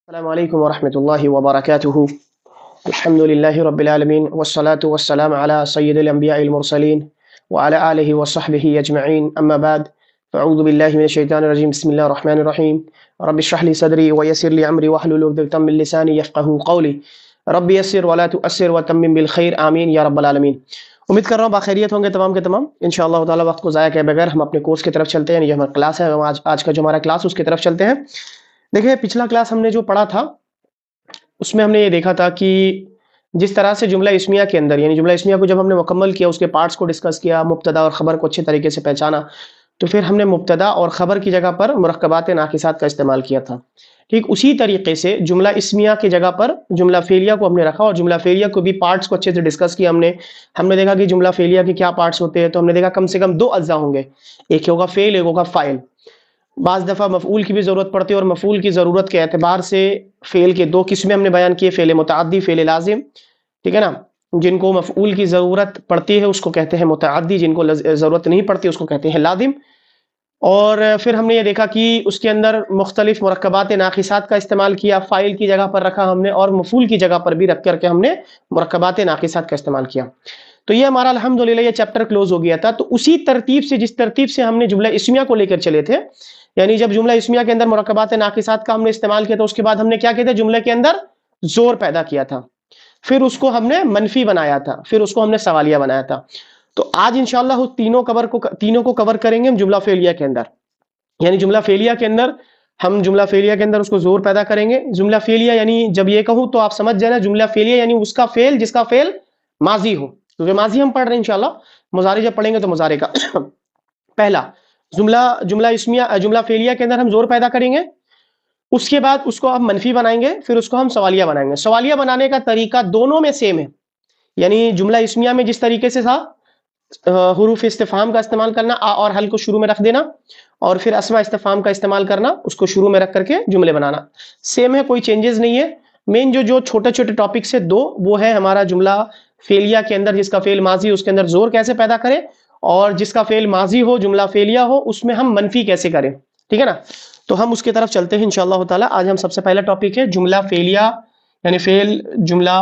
السلام علیکم ورحمۃ اللہ وبرکاتہ الحمد للہ رب العالمین والصلاة والسلام علی سید الانبیاء المرسلین وعلى آلہ وصحبہ اجمعین اما بعد فاعوذ باللہ من الشیطان الرجیم بسم اللہ الرحمن الرحیم رب اشرح لی صدری ویسر لی امری واحلل عقدۃ من لسانی یفقہوا قولی رب یسر ولا تؤثر وتمم بالخیر آمین یا رب العالمین۔ امید کر رہا ہوں باخیریت ہوں گے تمام کے تمام انشاءاللہ تعالی۔ وقت کو ضائع کیے بغیر ہم اپنے کورس کی طرف چلتے ہیں، یہ ہمارا کلاس ہے، آج کا جو ہمارا کلاس اس کی طرف چلتے ہیں۔ دیکھیں پچھلا کلاس ہم نے جو پڑھا تھا اس میں ہم نے یہ دیکھا تھا کہ جس طرح سے جملہ اسمیہ کے اندر، یعنی جملہ اسمیہ کو جب ہم نے مکمل کیا، اس کے پارٹس کو ڈسکس کیا، مبتدا اور خبر کو اچھے طریقے سے پہچانا، تو پھر ہم نے مبتدا اور خبر کی جگہ پر مرکبات ناقصات کا استعمال کیا تھا۔ ٹھیک اسی طریقے سے جملہ اسمیہ کی جگہ پر جملہ فعلیہ کو ہم نے رکھا، اور جملہ فعلیہ کو بھی پارٹس کو اچھے سے ڈسکس کیا ہم نے دیکھا کہ جملہ فعلیہ کے کیا پارٹس ہوتے ہیں، تو ہم نے دیکھا کم سے کم دو اجزاء ہوں گے، ایک ہوگا فعل، ایک ہوگا فاعل۔ بعض دفعہ مفعول کی بھی ضرورت پڑتی ہے، اور مفعول کی ضرورت کے اعتبار سے فعل کے دو قسمیں ہم نے بیان کیے، فعل متعدی، فعل لازم، ٹھیک ہے نا۔ جن کو مفعول کی ضرورت پڑتی ہے اس کو کہتے ہیں متعدی، جن کو ضرورت نہیں پڑتی اس کو کہتے ہیں لازم۔ اور پھر ہم نے یہ دیکھا کہ اس کے اندر مختلف مرکبات ناقصات کا استعمال کیا، فاعل کی جگہ پر رکھا ہم نے، اور مفعول کی جگہ پر بھی رکھ کر کے ہم نے مرکبات ناقصات کا استعمال کیا۔ تو یہ ہمارا الحمدللہ یہ چیپٹر کلوز ہو گیا تھا۔ تو اسی ترتیب سے، جس ترتیب سے ہم نے جملہ اسمیہ کو لے کر چلے تھے، یعنی جب جملہ اسمیہ کے اندر مرکبات ناقصات کا ہم نے استعمال کیا، تو اس کے بعد ہم نے کیا کیا تھا، جملے کے اندر زور پیدا کیا تھا، پھر اس کو ہم نے منفی بنایا تھا، پھر اس کو ہم نے سوالیہ بنایا تھا۔ تو آج انشاءاللہ اس تینوں کو کور کریں گے ہم جملہ فعلیہ کے اندر، یعنی جملہ فعلیہ کے اندر ہم جملہ فعلیہ کے اندر اس کو زور پیدا کریں گے۔ جملہ فعلیہ یعنی جب یہ کہوں تو آپ سمجھ جائیں، جملہ فعلیہ یعنی اس کا فعل جس کا فعل ماضی ہو، کیونکہ ماضی ہم پڑھ رہے ہیں انشاءاللہ، مضارع جب پڑھیں گے تو مضارع کا پہلا جملہ اسمیہ، جملہ فعلیہ کے اندر ہم زور پیدا کریں گے، اس کے بعد اس کو ہم منفی بنائیں گے، پھر اس کو ہم سوالیہ بنائیں گے۔ سوالیہ بنانے کا طریقہ دونوں میں سیم ہے، یعنی جملہ اسمیہ میں جس طریقے سے تھا حروف استفہام کا استعمال کرنا، آ اور حل کو شروع میں رکھ دینا، اور پھر اسماء استفہام کا استعمال کرنا، اس کو شروع میں رکھ کر کے جملے بنانا، سیم ہے، کوئی چینجز نہیں ہے۔ مین جو چھوٹے چھوٹے ٹاپکس ہے دو، وہ ہے ہمارا جملہ فعلیہ کے اندر جس کا فعل ماضی اس کے اندر زور کیسے پیدا کریں، اور جس کا فعل ماضی ہو جملہ فعلیہ ہو اس میں ہم منفی کیسے کریں، ٹھیک ہے نا۔ تو ہم اس کی طرف چلتے ہیں انشاءاللہ تعالی۔ آج ہم سب سے پہلا ٹاپک ہے جملہ فعلیہ، یعنی فعل جملہ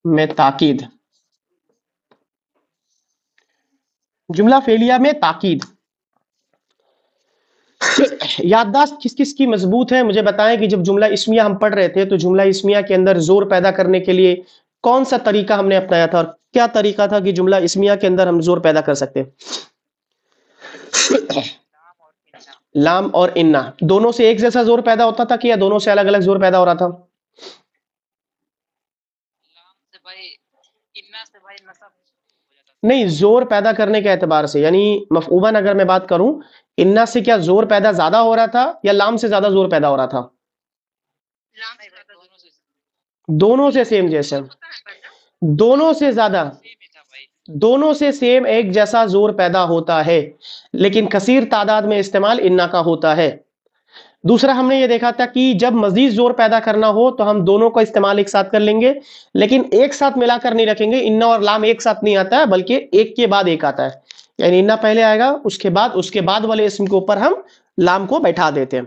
میں تاکید، جملہ فعلیہ میں تاکید۔ یادداشت کس کس کی مضبوط ہے مجھے بتائیں کہ جب جملہ اسمیہ ہم پڑھ رہے تھے تو جملہ اسمیہ کے اندر زور پیدا کرنے کے لیے کون سا طریقہ ہم نے اپنایا تھا، اور کیا طریقہ تھا کہ جملہ اسمیہ کے اندر ہم زور پیدا کر سکتے؟ لام اور انا دونوں سے ایک جیسا زور پیدا ہوتا تھا کہ یا دونوں سے الگ الگ زور پیدا ہو رہا تھا؟ نہیں، زور پیدا کرنے کے اعتبار سے، یعنی مفعولاً اگر میں بات کروں، انا سے کیا زور پیدا زیادہ ہو رہا تھا یا لام سے زیادہ زور پیدا ہو رہا تھا؟ دونوں سے سیم جیسا، دونوں سے زیادہ، دونوں سے سیم ایک جیسا زور پیدا ہوتا ہے، لیکن کثیر تعداد میں استعمال انا کا ہوتا ہے۔ دوسرا ہم نے یہ دیکھا تھا کہ جب مزید زور پیدا کرنا ہو تو ہم دونوں کا استعمال ایک ساتھ کر لیں گے، لیکن ایک ساتھ ملا کر نہیں رکھیں گے، انا اور لام ایک ساتھ نہیں آتا ہے بلکہ ایک کے بعد ایک آتا ہے، یعنی انا پہلے آئے گا، اس کے بعد والے اسم کے اوپر ہم لام کو بیٹھا دیتے ہیں۔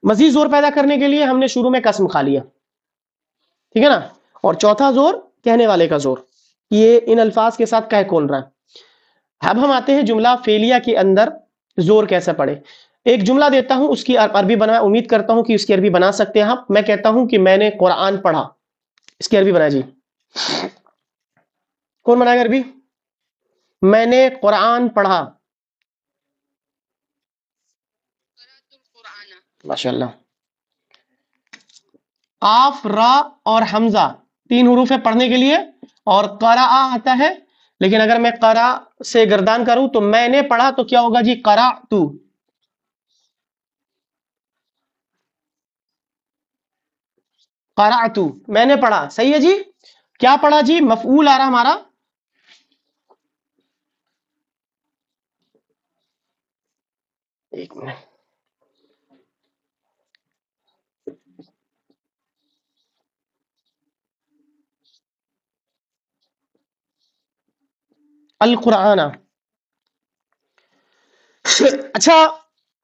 مزید زور پیدا کرنے کے لیے ہم نے شروع میں قسم کھا لیا، ٹھیک ہے نا، اور چوتھا زور کہنے والے کا زور، یہ ان الفاظ کے ساتھ کہہ کون رہا ہے۔ اب ہم آتے ہیں جملہ فعلیہ کے اندر زور کیسے پڑے۔ ایک جملہ دیتا ہوں، اس کی عربی بنا، امید کرتا ہوں کہ اس کی عربی بنا سکتے ہیں آپ۔ میں کہتا ہوں کہ میں نے قرآن پڑھا، اس کی عربی بنائے جی، کون بنائے گا عربی؟ میں نے قرآن پڑھا، ماشاءاللہ۔ قاف، را اور حمزہ تین حروف ہے پڑھنے کے لیے، اور قرأ آتا ہے، لیکن اگر میں قرأ سے گردان کروں تو میں نے پڑھا تو کیا ہوگا جی، قرأت، قرأت، میں نے پڑھا، صحیح ہے جی۔ کیا پڑھا جی؟ مفعول آ رہا ہمارا، ایک منٹ، القرآن، اچھا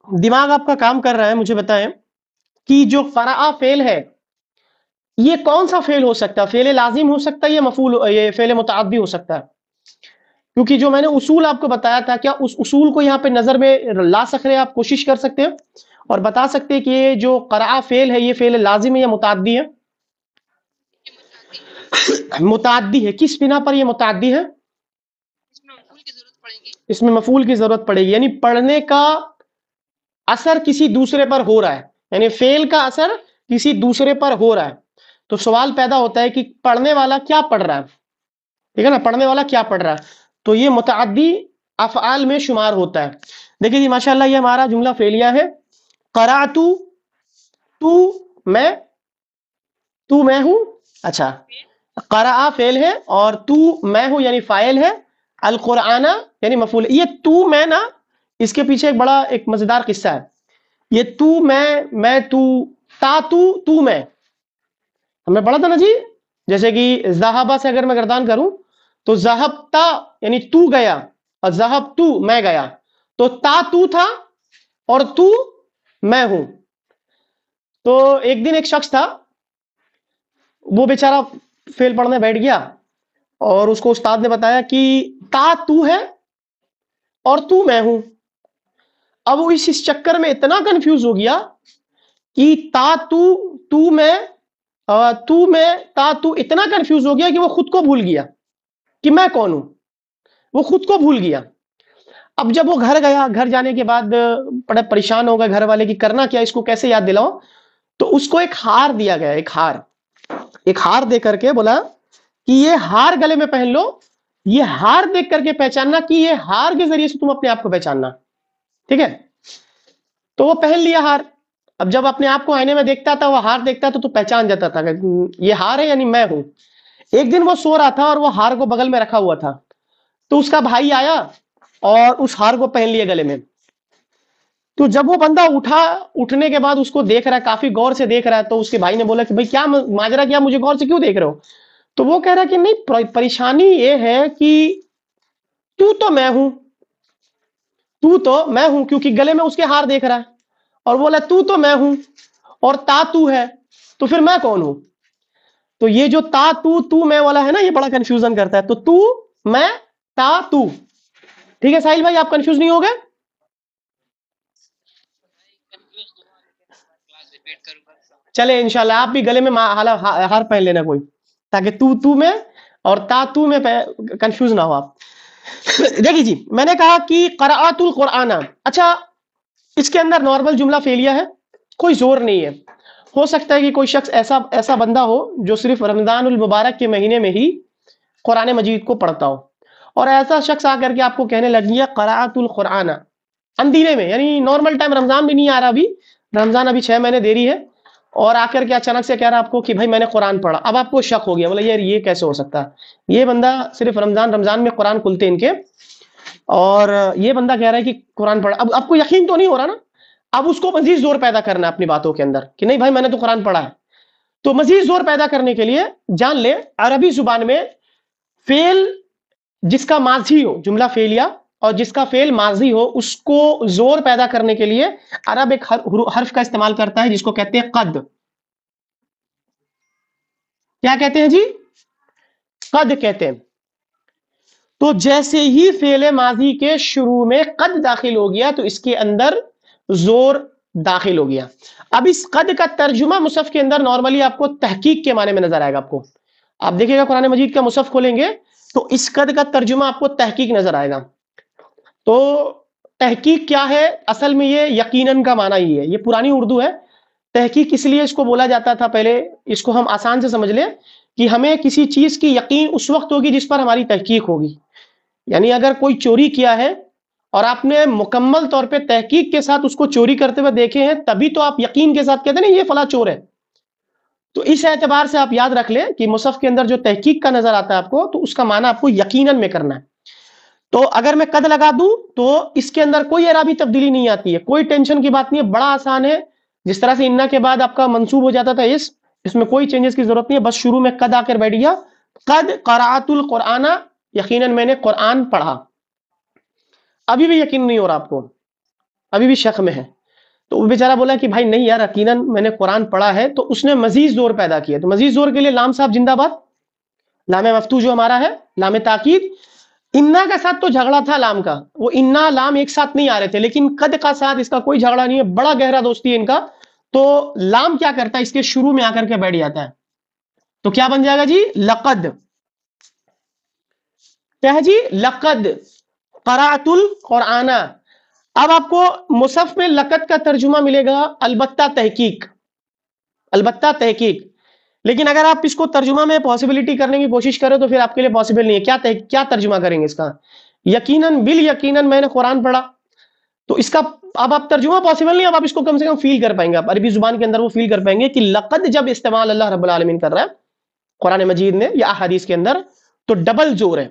دماغ آپ کا کام کر رہا ہے، مجھے بتائیں کہ جو قرأ فعل ہے یہ کون سا فعل ہو سکتا ہے؟ فعل لازم ہو سکتا ہے، یہ مفعول، یہ فعل متعدی ہو سکتا ہے؟ کیونکہ جو میں نے اصول آپ کو بتایا تھا، کیا اس اصول کو یہاں پہ نظر میں لا سکتے ہیں؟ آپ کوشش کر سکتے ہیں اور بتا سکتے ہیں کہ یہ جو قرأ فعل ہے یہ فعل لازم ہے یا متعدی ہے؟ متعدی ہے۔ کس بنا پر یہ متعدی ہے؟ اس میں مفعول کی ضرورت پڑے گی، یعنی پڑھنے کا اثر کسی دوسرے پر ہو رہا ہے، یعنی فعل کا اثر کسی دوسرے پر ہو رہا ہے۔ تو سوال پیدا ہوتا ہے کہ پڑھنے والا کیا پڑھ رہا ہے، ٹھیک ہے نا، پڑھنے والا کیا پڑھ رہا ہے؟ تو یہ متعدی افعال میں شمار ہوتا ہے۔ دیکھیں جی ماشاءاللہ یہ ہمارا جملہ فعلیہ ہے، قرأت، تو میں ہوں۔ اچھا قرأ فعل ہے اور تو میں ہوں یعنی فاعل ہے، القرآن یعنی مفعول۔ یہ تو میں نا، اس کے پیچھے ایک بڑا ایک مزیدار قصہ ہے۔ یہ تو میں تو، تا تو میں، ہم نے پڑھا تھا نا جی، جیسے کہ ذہبہ سے اگر میں گردان کروں تو ذہبتا یعنی تو گیا، اور ذہب تو میں گیا، تو تا تو تھا اور تو میں ہوں۔ تو ایک دن ایک شخص تھا، وہ بیچارہ فعل پڑھنے بیٹھ گیا اور اس کو استاد نے بتایا کہ تا تو ہے اور تو میں ہوں۔ اب وہ اس چکر میں اتنا کنفیوز ہو گیا کہ تا تو میں تا تو اتنا کنفیوز ہو گیا کہ وہ خود کو بھول گیا کہ میں کون ہوں، وہ خود کو بھول گیا۔ اب جب وہ گھر گیا، گھر جانے کے بعد بڑا پریشان ہو گیا گھر والے کہ کرنا کیا، اس کو کیسے یاد دلاؤ؟ تو اس کو ایک ہار دیا گیا، ایک ہار دے کر کے بولا کہ یہ ہار گلے میں پہن لو، یہ ہار دیکھ کر کے پہچاننا کہ یہ ہار کے ذریعے سے تم اپنے آپ کو پہچاننا، ٹھیک ہے؟ تو وہ پہن لیا ہار۔ اب جب اپنے آپ کو آئینے میں دیکھتا تھا، وہ ہار دیکھتا تو پہچان جاتا تھا کہ یہ ہار ہے یعنی میں ہوں۔ ایک دن وہ سو رہا تھا اور وہ ہار کو بغل میں رکھا ہوا تھا، تو اس کا بھائی آیا اور اس ہار کو پہن لیا گلے میں۔ تو جب وہ بندہ اٹھنے کے بعد اس کو دیکھ رہا ہے، کافی غور سے دیکھ رہا ہے، تو اس کے بھائی نے بولا کہ بھائی کیا ماجرا، کیا مجھے غور سے کیوں دیکھ رہے ہو؟ تو وہ کہہ رہا کہ نہیں، پریشانی یہ ہے کہ تو میں ہوں، تو میں ہوں، کیونکہ گلے میں اس کے ہار دیکھ رہا ہے اور بولا تو میں ہوں اور تا تو ہے، تو پھر میں کون ہوں؟ تو یہ جو تا تو میں والا ہے نا، یہ بڑا کنفیوژن کرتا ہے۔ تو میں تا تو، ٹھیک ہے ساحل بھائی، آپ کنفیوز نہیں ہو گئے؟ چلے انشاءاللہ آپ بھی گلے میں ہار پہن لینا کوئی، تاکہ تو میں اور تا تو میں کنفیوز نہ ہو آپ۔ دیکھیے جی میں نے کہا کہ قرأت القرآن، اچھا اس کے اندر نارمل جملہ فعلیہ ہے، کوئی زور نہیں ہے۔ ہو سکتا ہے کہ کوئی شخص ایسا بندہ ہو جو صرف رمضان المبارک کے مہینے میں ہی قرآن مجید کو پڑھتا ہو، اور ایسا شخص آ کر کے آپ کو کہنے لگی ہے قرأت القرآن اندھیرے میں، یعنی نارمل ٹائم، رمضان بھی نہیں آ رہا، ابھی رمضان ابھی 6 مہینے دیری ہے، اور آ کر کے اچانک سے کہہ رہا آپ کو کہ بھائی میں نے قرآن پڑھا۔ اب آپ کو شک ہو گیا، بولے یار یہ کیسے ہو سکتا ہے، یہ بندہ صرف رمضان میں قرآن کھلتے ان کے، اور یہ بندہ کہہ رہا ہے کہ قرآن پڑھا۔ اب آپ کو یقین تو نہیں ہو رہا نا، اب اس کو مزید زور پیدا کرنا ہے اپنی باتوں کے اندر کہ نہیں بھائی میں نے تو قرآن پڑھا ہے۔ تو مزید زور پیدا کرنے کے لیے جان لے، عربی زبان میں فعل جس کا ماضی ہو، جملہ فعلیہ، اور جس کا فعل ماضی ہو، اس کو زور پیدا کرنے کے لیے عرب ایک حرف کا استعمال کرتا ہے جس کو کہتے ہیں قد۔ کیا کہتے ہیں جی؟ قد کہتے ہیں۔ تو جیسے ہی فعل ماضی کے شروع میں قد داخل ہو گیا تو اس کے اندر زور داخل ہو گیا۔ اب اس قد کا ترجمہ مصحف کے اندر نارملی آپ کو تحقیق کے معنی میں نظر آئے گا۔ آپ کو، آپ دیکھیں گا قرآن مجید کا مصحف کھولیں گے تو اس قد کا ترجمہ آپ کو تحقیق نظر آئے گا۔ تو تحقیق کیا ہے؟ اصل میں یہ یقیناً کا معنی ہی ہے، یہ پرانی اردو ہے۔ تحقیق اس لیے اس کو بولا جاتا تھا، پہلے اس کو ہم آسان سے سمجھ لیں کہ ہمیں کسی چیز کی یقین اس وقت ہوگی جس پر ہماری تحقیق ہوگی۔ یعنی اگر کوئی چوری کیا ہے اور آپ نے مکمل طور پہ تحقیق کے ساتھ اس کو چوری کرتے ہوئے دیکھے ہیں، تبھی تو آپ یقین کے ساتھ کہتے ہیں نا یہ فلاں چور ہے۔ تو اس اعتبار سے آپ یاد رکھ لیں کہ مصحف کے اندر جو تحقیق کا نظر آتا ہے آپ کو، تو اس کا معنی آپ کو یقیناً میں کرنا ہے۔ تو اگر میں قد لگا دوں تو اس کے اندر کوئی اعرابی تبدیلی نہیں آتی ہے، کوئی ٹینشن کی بات نہیں ہے، بڑا آسان ہے۔ جس طرح سے انا کے بعد آپ کا منصوب ہو جاتا تھا اس میں کوئی چینجز کی ضرورت نہیں ہے، بس شروع میں قد آ کر بیٹھ گیا۔ قد قرأت القرآن، یقیناً میں نے قرآن پڑھا۔ ابھی بھی یقین نہیں ہو رہا آپ کو؟ ابھی بھی شک میں ہے. تو وہ بیچارہ بولا کہ بھائی نہیں یار، یقیناً میں نے قرآن پڑھا ہے. تو اس نے مزید زور پیدا کیا. تو مزید زور کے لیے لام صاحب زندہ باد. لام مفتوح جو ہمارا ہے، لام تاکید. انا کا ساتھ تو جھگڑا تھا لام کا، وہ انا لام ایک ساتھ نہیں آ رہے تھے، لیکن قد کا ساتھ اس کا کوئی جھگڑا نہیں ہے، بڑا گہرا دوستی ہے ان کا. تو لام کیا کرتا ہے، اس کے شروع میں آ کر کے بیٹھ جاتا ہے. تو کیا بن جائے گا جی؟ لقد. کیا ہے جی؟ لقد قرأت القرآن. اب آپ کو مصحف میں لقد کا ترجمہ ملے گا البتہ تحقیق، البتہ تحقیق. لیکن اگر آپ اس کو ترجمہ میں پاسبلٹی کرنے کی کوشش کریں تو پھر آپ کے لیے پاسبل نہیں ہے. کیا ترجمہ کریں گے اس کا؟ یقیناً بال یقیناً میں نے قرآن پڑھا. تو اس کا اب آپ ترجمہ پاسبل نہیں، اب آپ اس کو کم سے کم فیل کر پائیں گے، آپ عربی زبان کے اندر وہ فیل کر پائیں گے کہ لقد جب استعمال اللہ رب العالمین کر رہا ہے قرآن مجید میں یا احادیث کے اندر تو ڈبل زور ہے،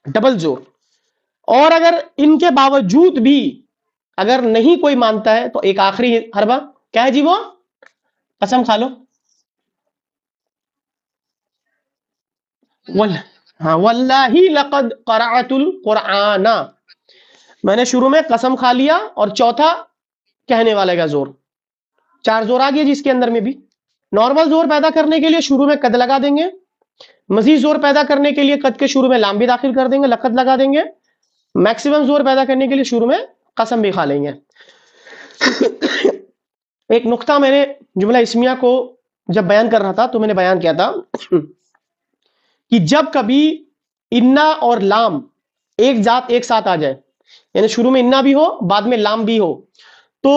ڈبل زور. اور اگر ان کے باوجود بھی اگر نہیں کوئی مانتا ہے تو ایک آخری حربہ کیا ہے جی؟ وہ قسم کھا لو. ہاں واللہ لقد قرأت القرآن، میں نے شروع میں قسم کھا لیا. اور چوتھا کہنے والے کا زور. 4 زور آ گیا جی اس کے اندر میں بھی. نارمل زور پیدا کرنے کے لیے شروع میں قد لگا دیں گے، مزید زور پیدا کرنے کے لیے قد کے شروع میں لام بھی داخل کر دیں گے، لقد لگا دیں گے. میکسیمم زور پیدا کرنے کے لیے شروع میں قسم بھی کھا لیں گے. ایک نقطہ میں نے جملہ اسمیہ کو جب بیان کر رہا تھا تو میں نے بیان کیا تھا کہ جب کبھی انا اور لام ایک ساتھ آ جائے، یعنی شروع میں انا بھی ہو بعد میں لام بھی ہو، تو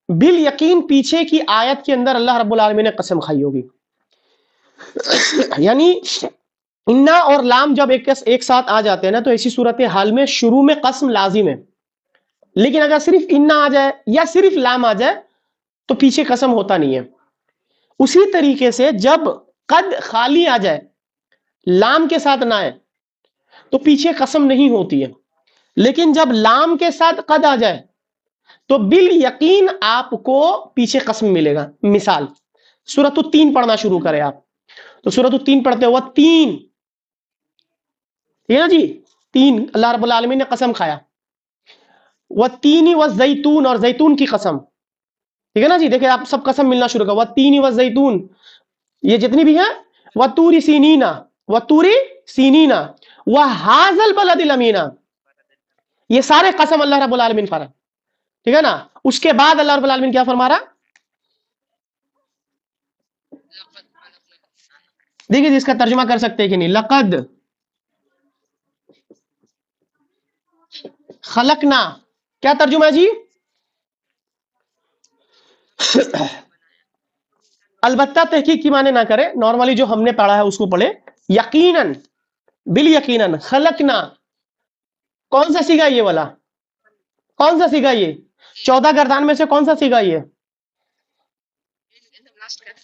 بال یقین پیچھے کی آیت کے اندر اللہ رب العالمین نے قسم کھائی ہوگی. یعنی انا اور لام جب ایک ساتھ آ جاتے ہیں نا تو ایسی صورت حال میں شروع میں قسم لازم ہے. لیکن اگر صرف انا آ جائے یا صرف لام آ جائے تو پیچھے قسم ہوتا نہیں ہے. اسی طریقے سے جب قد خالی آ جائے، لام کے ساتھ نہ آئے، تو پیچھے قسم نہیں ہوتی ہے. لیکن جب لام کے ساتھ قد آ جائے تو بال یقین آپ کو پیچھے قسم ملے گا. مثال سورۃ التین پڑھنا شروع کرے آپ، تو سورۃ التین پڑھتے ہوا تین، ٹھیک ہے نا جی؟ تین اللہ رب العالمین نے قسم کھایا. والتین والزیتون، اور زیتون کی قسم، ٹھیک ہے نا جی؟ دیکھیں آپ سب قسم ملنا شروع کر. والتین والزیتون، یہ جتنی بھی ہیں، وطور سینینا، وطور سینینا، وہذا البلد الامین، یہ سارے قسم اللہ رب العالمین فرما، ٹھیک ہے نا؟ اس کے بعد اللہ رب العالمین کیا فرما رہا؟ دیکھیے جی اس کا ترجمہ کر سکتے ہیں کہ نہیں. لقد خلقنا، کیا ترجمہ ہے جی؟ البتہ تحقیق کی معنی نہ کرے، نارملی جو ہم نے پڑھا ہے اس کو پڑھے. یقیناً بال یقیناً خلقنا، کون سا سیگا یہ والا؟ کون سا سیگا یہ 14 گردان میں سے کون سا سیگا یہ؟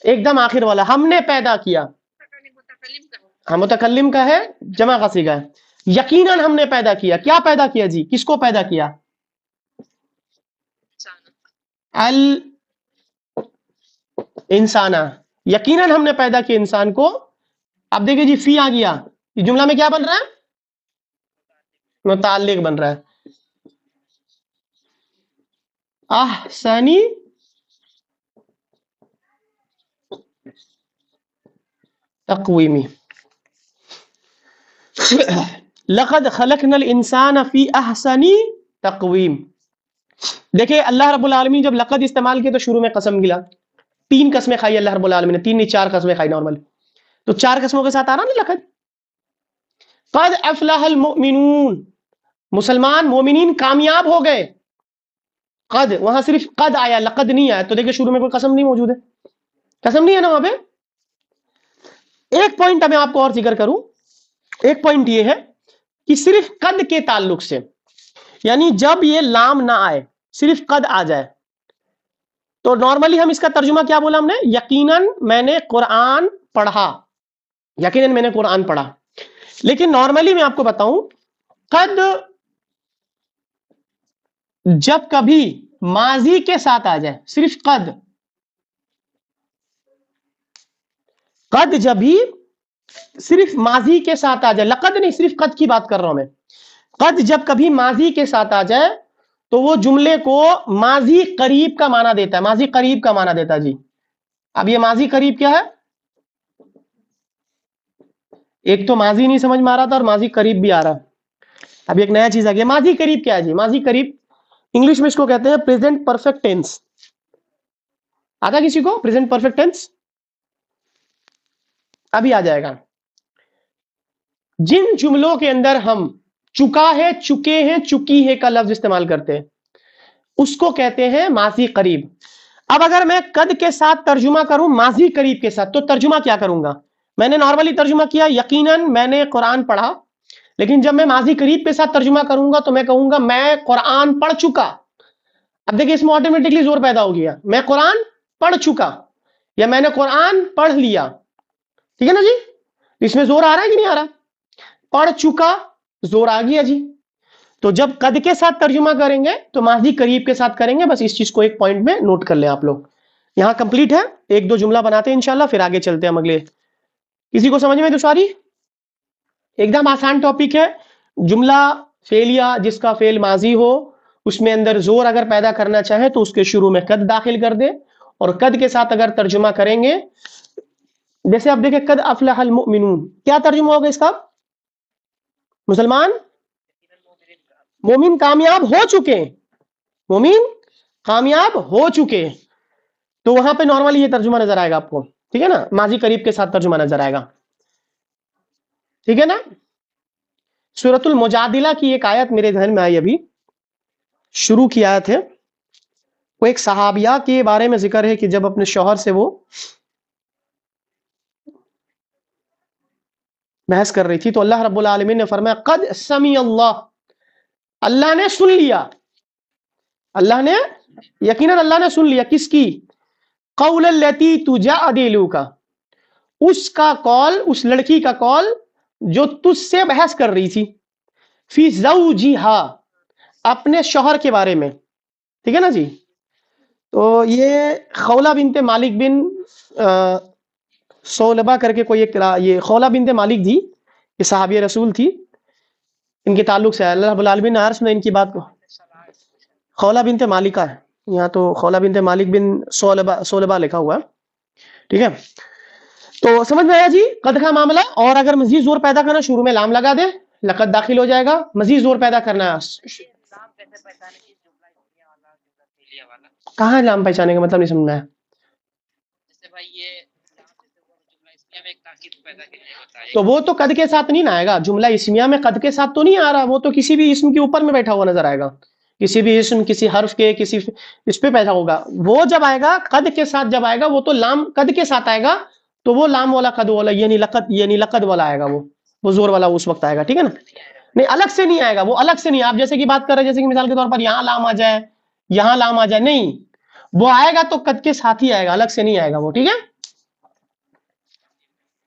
ایک دم آخر والا. ہم نے پیدا کیا، ہم متکلم کا ہے، جمع کا سیگا ہے. یقیناً ہم نے پیدا کیا. کیا پیدا کیا جی؟ کس کو پیدا کیا؟ انسانہ، یقیناً ہم نے پیدا کیا انسان کو. اب دیکھیں جی فی آ گیا، یہ جملہ میں کیا بن رہا ہے؟ متعلق بن رہا ہے. احسنی تقویمی. لقد خلقنا الانسان فی احسن تقویم. دیکھیں اللہ رب العالمین جب لقد استعمال کیا تو شروع میں قسم ملا. 3 قسمیں کھائی اللہ رب العالمین نے، 3 نہیں 4 قسمیں کھائی نارمل. تو 4 قسموں کے ساتھ آ رہا نا لقد. قد افلح المؤمنون، مسلمان مومنین کامیاب ہو گئے. قد، وہاں صرف قد آیا، لقد نہیں آیا. تو دیکھیں شروع میں کوئی قسم نہیں موجود ہے، قسم نہیں ہے نا وہاں پہ. ایک پوائنٹ میں آپ کو اور ذکر کروں. ایک پوائنٹ یہ ہے کہ صرف قد کے تعلق سے، یعنی جب یہ لام نہ آئے صرف قد آ جائے، تو نارملی ہم اس کا ترجمہ کیا بولا ہم نے؟ یقیناً میں نے قرآن پڑھا، یقیناً میں نے قرآن پڑھا. لیکن نارملی میں آپ کو بتاؤں، قد جب کبھی ماضی کے ساتھ آ جائے، صرف قد، قد جب بھی صرف ماضی کے ساتھ آ جائے، لقد نہیں، صرف قد کی بات کر رہا ہوں میں. قد جب کبھی ماضی کے ساتھ آ جائے تو وہ جملے کو ماضی قریب کا معنی دیتا ہے، ماضی قریب کا معنی دیتا ہے جی. اب یہ ماضی قریب کیا ہے؟ ایک تو ماضی نہیں سمجھ میں آ رہا تھا اور ماضی قریب بھی آ رہا. اب ایک نیا چیز آ گیا. ماضی قریب کیا ہے جی؟ ماضی قریب انگلش میں اس کو کہتے ہیں پریزنٹ پرفیکٹ ٹینس. آتا کسی کو پریزنٹ پرفیکٹ ٹینس؟ ابھی آ جائے گا. جن جملوں کے اندر ہم چکا ہے، چکے ہیں، چکی ہے کا لفظ استعمال کرتے ہیں اس کو کہتے ہیں ماضی قریب. اب اگر میں قد کے ساتھ ترجمہ کروں ماضی قریب کے ساتھ تو ترجمہ کیا کروں گا؟ میں نے نارملی ترجمہ کیا، یقیناً میں نے قرآن پڑھا، لیکن جب میں ماضی قریب کے ساتھ ترجمہ کروں گا تو میں کہوں گا میں قرآن پڑھ چکا. اب دیکھیں اس میں آٹومیٹکلی زور پیدا ہو گیا، میں قرآن پڑھ چکا یا میں نے قرآن پڑھ لیا. ٹھیک ہے نا جی؟ اس میں زور آ رہا ہے کہ نہیں آ رہا؟ پڑھ چکا، زور آ گیا جی. تو جب قد کے ساتھ ترجمہ کریں گے تو ماضی قریب کے ساتھ کریں گے. بس اس چیز کو ایک پوائنٹ میں نوٹ کر لیں آپ لوگ. یہاں کمپلیٹ ہے، ایک دو جملہ بناتے ہیں انشاءاللہ پھر آگے چلتے ہیں ہم اگلے. کسی کو سمجھ میں دشواری؟ ایک دم آسان ٹاپک ہے. جملہ فعلیہ جس کا فعل ماضی ہو اس میں اندر زور اگر پیدا کرنا چاہے تو اس کے شروع میں قد داخل کر دے، اور قد کے ساتھ اگر ترجمہ کریں گے جیسے آپ دیکھیں قد افلح المؤمنون، کیا ترجمہ ہوگا اس کا؟ مسلمان مومن کامیاب ہو چکے، مومن کامیاب ہو چکے. تو وہاں پہ نارملی یہ ترجمہ نظر آئے گا آپ کو. ٹھیک ہے نا؟ ماضی قریب کے ساتھ ترجمہ نظر آئے گا. ٹھیک ہے نا؟ سورۃ المجادلہ کی ایک آیت میرے ذہن میں آئی، ابھی شروع کی آیت ہے. وہ ایک صحابیہ کے بارے میں ذکر ہے کہ جب اپنے شوہر سے وہ بحث کر رہی تھی تو اللہ رب العالمین نے فرمایا قد سمع اللہ، اللہ نے سن لیا، اللہ نے یقیناً اللہ نے سن لیا کس کی؟ قول التی تجادلک، اس کا کال، اس لڑکی کا کال جو تجھ سے بحث کر رہی تھی، فی زوجہا، اپنے شوہر کے بارے میں. ٹھیک ہے نا جی؟ تو یہ خولہ بنت مالک بن سولبہ کر کے کوئی ایک، یہ خولہ بنت مالک تھی، یہ صحابی رسول تھی. ان کے تعلق سے اللہ رب العالمین نے عرش میں ان کی بات کو خولہ بنت مالکہ ہے. یہاں تو خولہ بنت مالک بن سولبہ لکھا ہوا ہے. ٹھیک ہے؟ تو سمجھ میں آیا جی قد کا معاملہ. اور اگر مزید زور پیدا کرنا شروع میں لام لگا دے، لقد داخل ہو جائے گا. مزید زور پیدا کرنا ہے، کہاں لام پہچانے کا مطلب نہیں سمجھنا ہے. تو وہ تو قد کے ساتھ نہیں نہ آئے گا. جملہ اسمیہ میں قد کے ساتھ تو نہیں آ رہا، وہ تو کسی بھی اسم کے اوپر میں بیٹھا ہوا نظر آئے گا، کسی بھی اسم، کسی حرف کے، کسی اس پہ پیدا ہوگا. وہ جب آئے گا قد کے ساتھ، جب آئے گا وہ تو لام قد کے ساتھ آئے گا، تو وہ لام والا قد والا یعنی لقد والا آئے گا، وہ زور والا اس وقت آئے گا. ٹھیک ہے نا؟ نہیں الگ سے نہیں آئے گا، وہ الگ سے نہیں. آپ جیسے کہ بات کر رہے ہیں، جیسے کہ مثال کے طور پر یہاں لام آ جائے، یہاں لام آ جائے، نہیں، وہ آئے گا تو قد کے ساتھ ہی آئے گا، الگ سے نہیں آئے گا وہ. ٹھیک ہے؟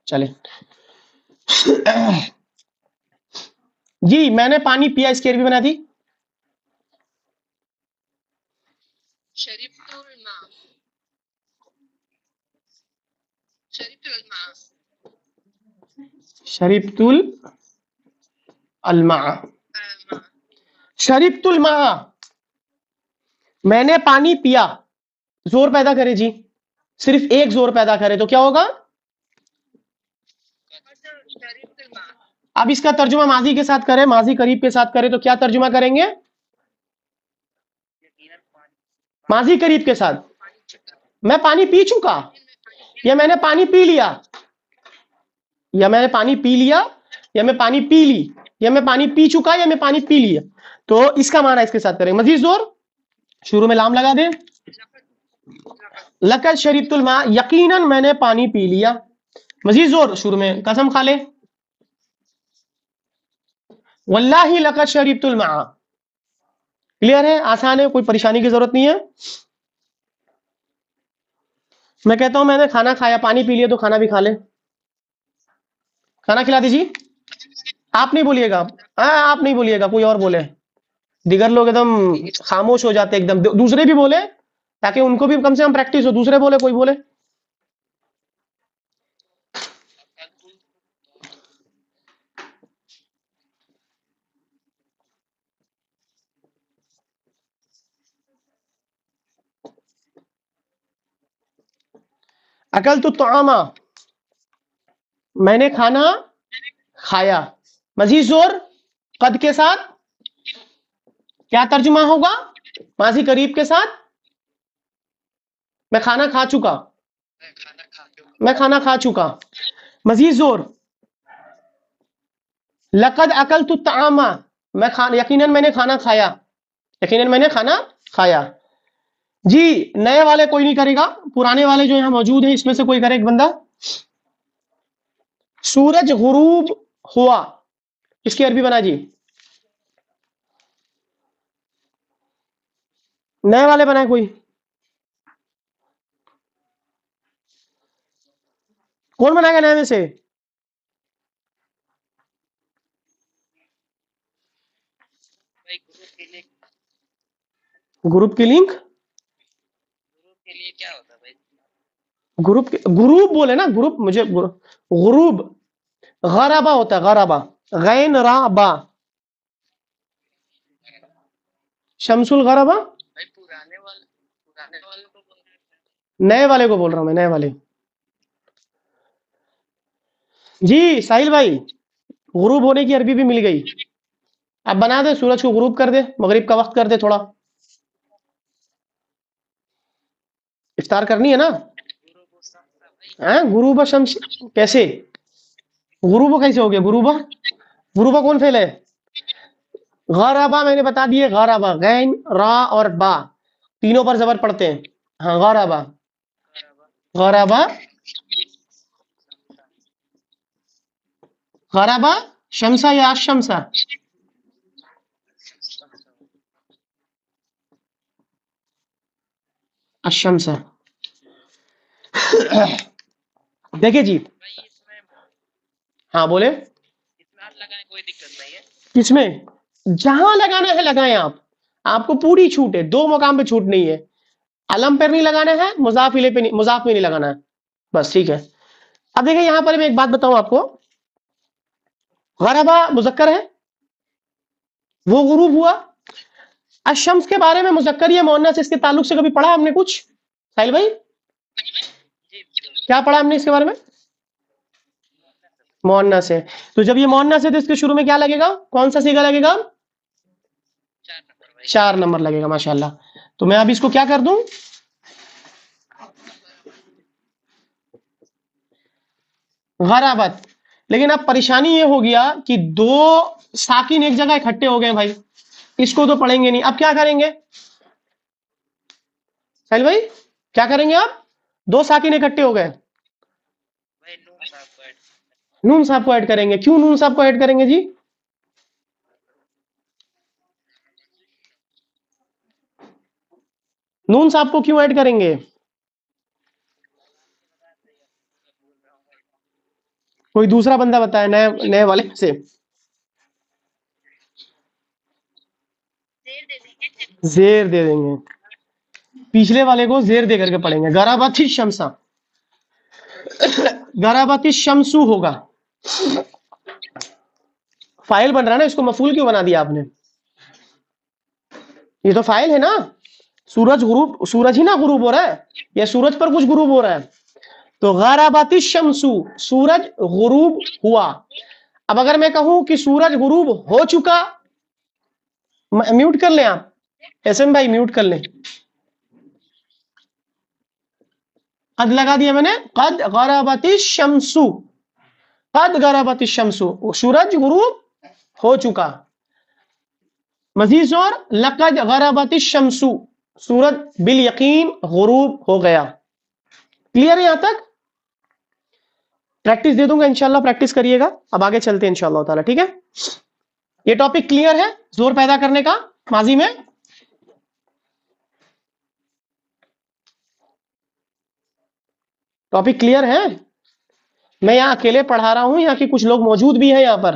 چلے جی میں نے پانی پیا، اس کی عربی بنا دی. شربت الماء، شربت الماء، میں نے پانی پیا. زور پیدا کرے جی، صرف ایک زور پیدا کرے تو کیا ہوگا؟ اب اس کا ترجمہ ماضی کے ساتھ کرے، ماضی قریب کے ساتھ کرے تو کیا ترجمہ کریں گے؟ ماضی قریب کے ساتھ. میں پانی پی چکا، یا میں نے پانی پی لیا، یا میں نے پانی پی لیا، یا میں پانی پی لی، یا میں پانی پی چکا، یا میں پانی پی لیا. تو اس کا معنی اس کے ساتھ کریں. مزید زور شروع میں لام لگا دیں. لقد شربت الماء، یقیناً میں نے پانی پی لیا. مزید زور شروع میں قسم کھا لے. واللہ لقد شربت الماء. کلیئر ہے؟ آسان ہے، کوئی پریشانی کی ضرورت نہیں ہے. میں کہتا ہوں میں نے کھانا کھایا، پانی پی لیا تو کھانا بھی کھا لے. کھانا کھلا دیجیے. آپ نہیں بولیے گا، آپ نہیں بولیے گا، کوئی اور بولے. دیگر لوگ ایک دم خاموش ہو جاتے، ایک دم دوسرے بھی بولے تاکہ ان کو بھی کم سے کم پریکٹس ہو. دوسرے بولے، کوئی بولے. اکلت الطعام میں نے کھانا کھایا. مزید زور قد کے ساتھ کیا ترجمہ ہوگا؟ ماضی قریب کے ساتھ میں کھانا کھا چکا، میں کھانا کھا چکا. مزید زور لقد اکلت الطعام میں یقیناً میں نے کھانا کھایا، یقیناً میں نے کھانا کھایا. جی نئے والے کوئی نہیں کرے گا، پرانے والے جو یہاں موجود ہیں اس میں سے کوئی کرے ایک بندہ. سورج غروب ہوا، اس کی عربی بنا جی. نئے والے بنائے کوئی، کون بنائے گا نئے میں سے؟ گروپ کی لنک، گروپ گروپ بولے نا، گروپ مجھے غروب غرابہ ہوتا ہے، غرابہ غین را با شمس الغربہ. نئے والے کو بول رہا ہوں میں، نئے والے. جی ساحل بھائی غروب ہونے کی عربی بھی مل گئی. اب بنا دے، سورج کو غروب کر دے، مغرب کا وقت کر دے. تھوڑا افطار کرنی ہے نا. غروب شمس کیسے؟ غروب کیسے ہو گیا؟ غروبہ کون فعل ہے؟ غرابہ میں نے بتا دیے، غرابہ غین را اور با تینوں پر زبر پڑتے ہیں. ہاں غرابہ، غرابہ غرابہ شمسا یا الشمسا؟ الشمسا. دیکھیں جی، ہاں بولے. کس میں؟ جہاں لگانا ہے لگائیں آپ، آپ کو پوری چھوٹ ہے، دو مقام پہ چھوٹ نہیں ہے. علم پر نہیں لگانا ہے، مضاف الیہ پہ نہیں، مضاف میں نہیں لگانا ہے بس. ٹھیک ہے. اب دیکھیں یہاں پر میں ایک بات بتاؤں آپ کو، غربا مذکر ہے، وہ غروب ہوا. الشمس کے بارے میں مذکر یا مؤنث اس کے تعلق سے کبھی پڑھا ہم نے کچھ؟ ساحل بھائی کیا پڑھا ہم نے اس کے بارے میں؟ مؤنث ہے. تو جب یہ مؤنث ہے تو اس کے شروع میں کیا لگے گا؟ کون سا صیغہ لگے گا؟ 4 نمبر لگے گا. ماشاءاللہ. تو میں اب اس کو کیا کر دوں؟ غرابت. لیکن اب پریشانی یہ ہو گیا کہ دو ساکن ایک جگہ اکٹھے ہو گئے بھائی، اس کو تو پڑھیں گے نہیں. اب کیا کریں گے ساحل بھائی؟ کیا کریں گے آپ؟ دو ساکن اکٹھے ہو گئے، نون صاحب کو ایڈ کریں گے. کیوں نون صاحب کو ایڈ کریں گے جی؟ نون صاحب کو کیوں ایڈ کریں گے؟ کوئی دوسرا بندہ بتائے نئے والے سے. زیر دے دیں گے، پچھلے والے کو زیر دے کر کے پڑھیں گے. غرابت الشمسا، غرابت الشمسو ہوگا. فائل بن رہا ہے نا، اس کو مفعول کیوں بنا دیا آپ نے؟ یہ تو فائل ہے نا. سورج غروب، سورج ہی نا غروب ہو رہا ہے، یا سورج پر کچھ غروب ہو رہا ہے. تو غرابت الشمسو سورج غروب ہوا. اب اگر میں کہوں کہ سورج غروب ہو چکا، میوٹ کر لیں آپ، ایس ایم بھائی میوٹ کر لیں. قد لگا دیا میں نے، قد غربت الشمس، قد غربت الشمس سورج غروب ہو چکا. مزید زور لقد غربت الشمس سورج بالیقین غروب ہو گیا. کلیئر ہے یہاں تک؟ پریکٹس دے دوں گا انشاءاللہ، پریکٹس کریے گا. اب آگے چلتے ہیں انشاءاللہ تعالی. ٹھیک ہے، یہ ٹاپک کلیئر ہے زور پیدا کرنے کا ماضی میں؟ ٹاپک کلیئر ہے؟ میں یہاں اکیلے پڑھا رہا ہوں یا کہ کچھ لوگ موجود بھی ہیں یہاں پر؟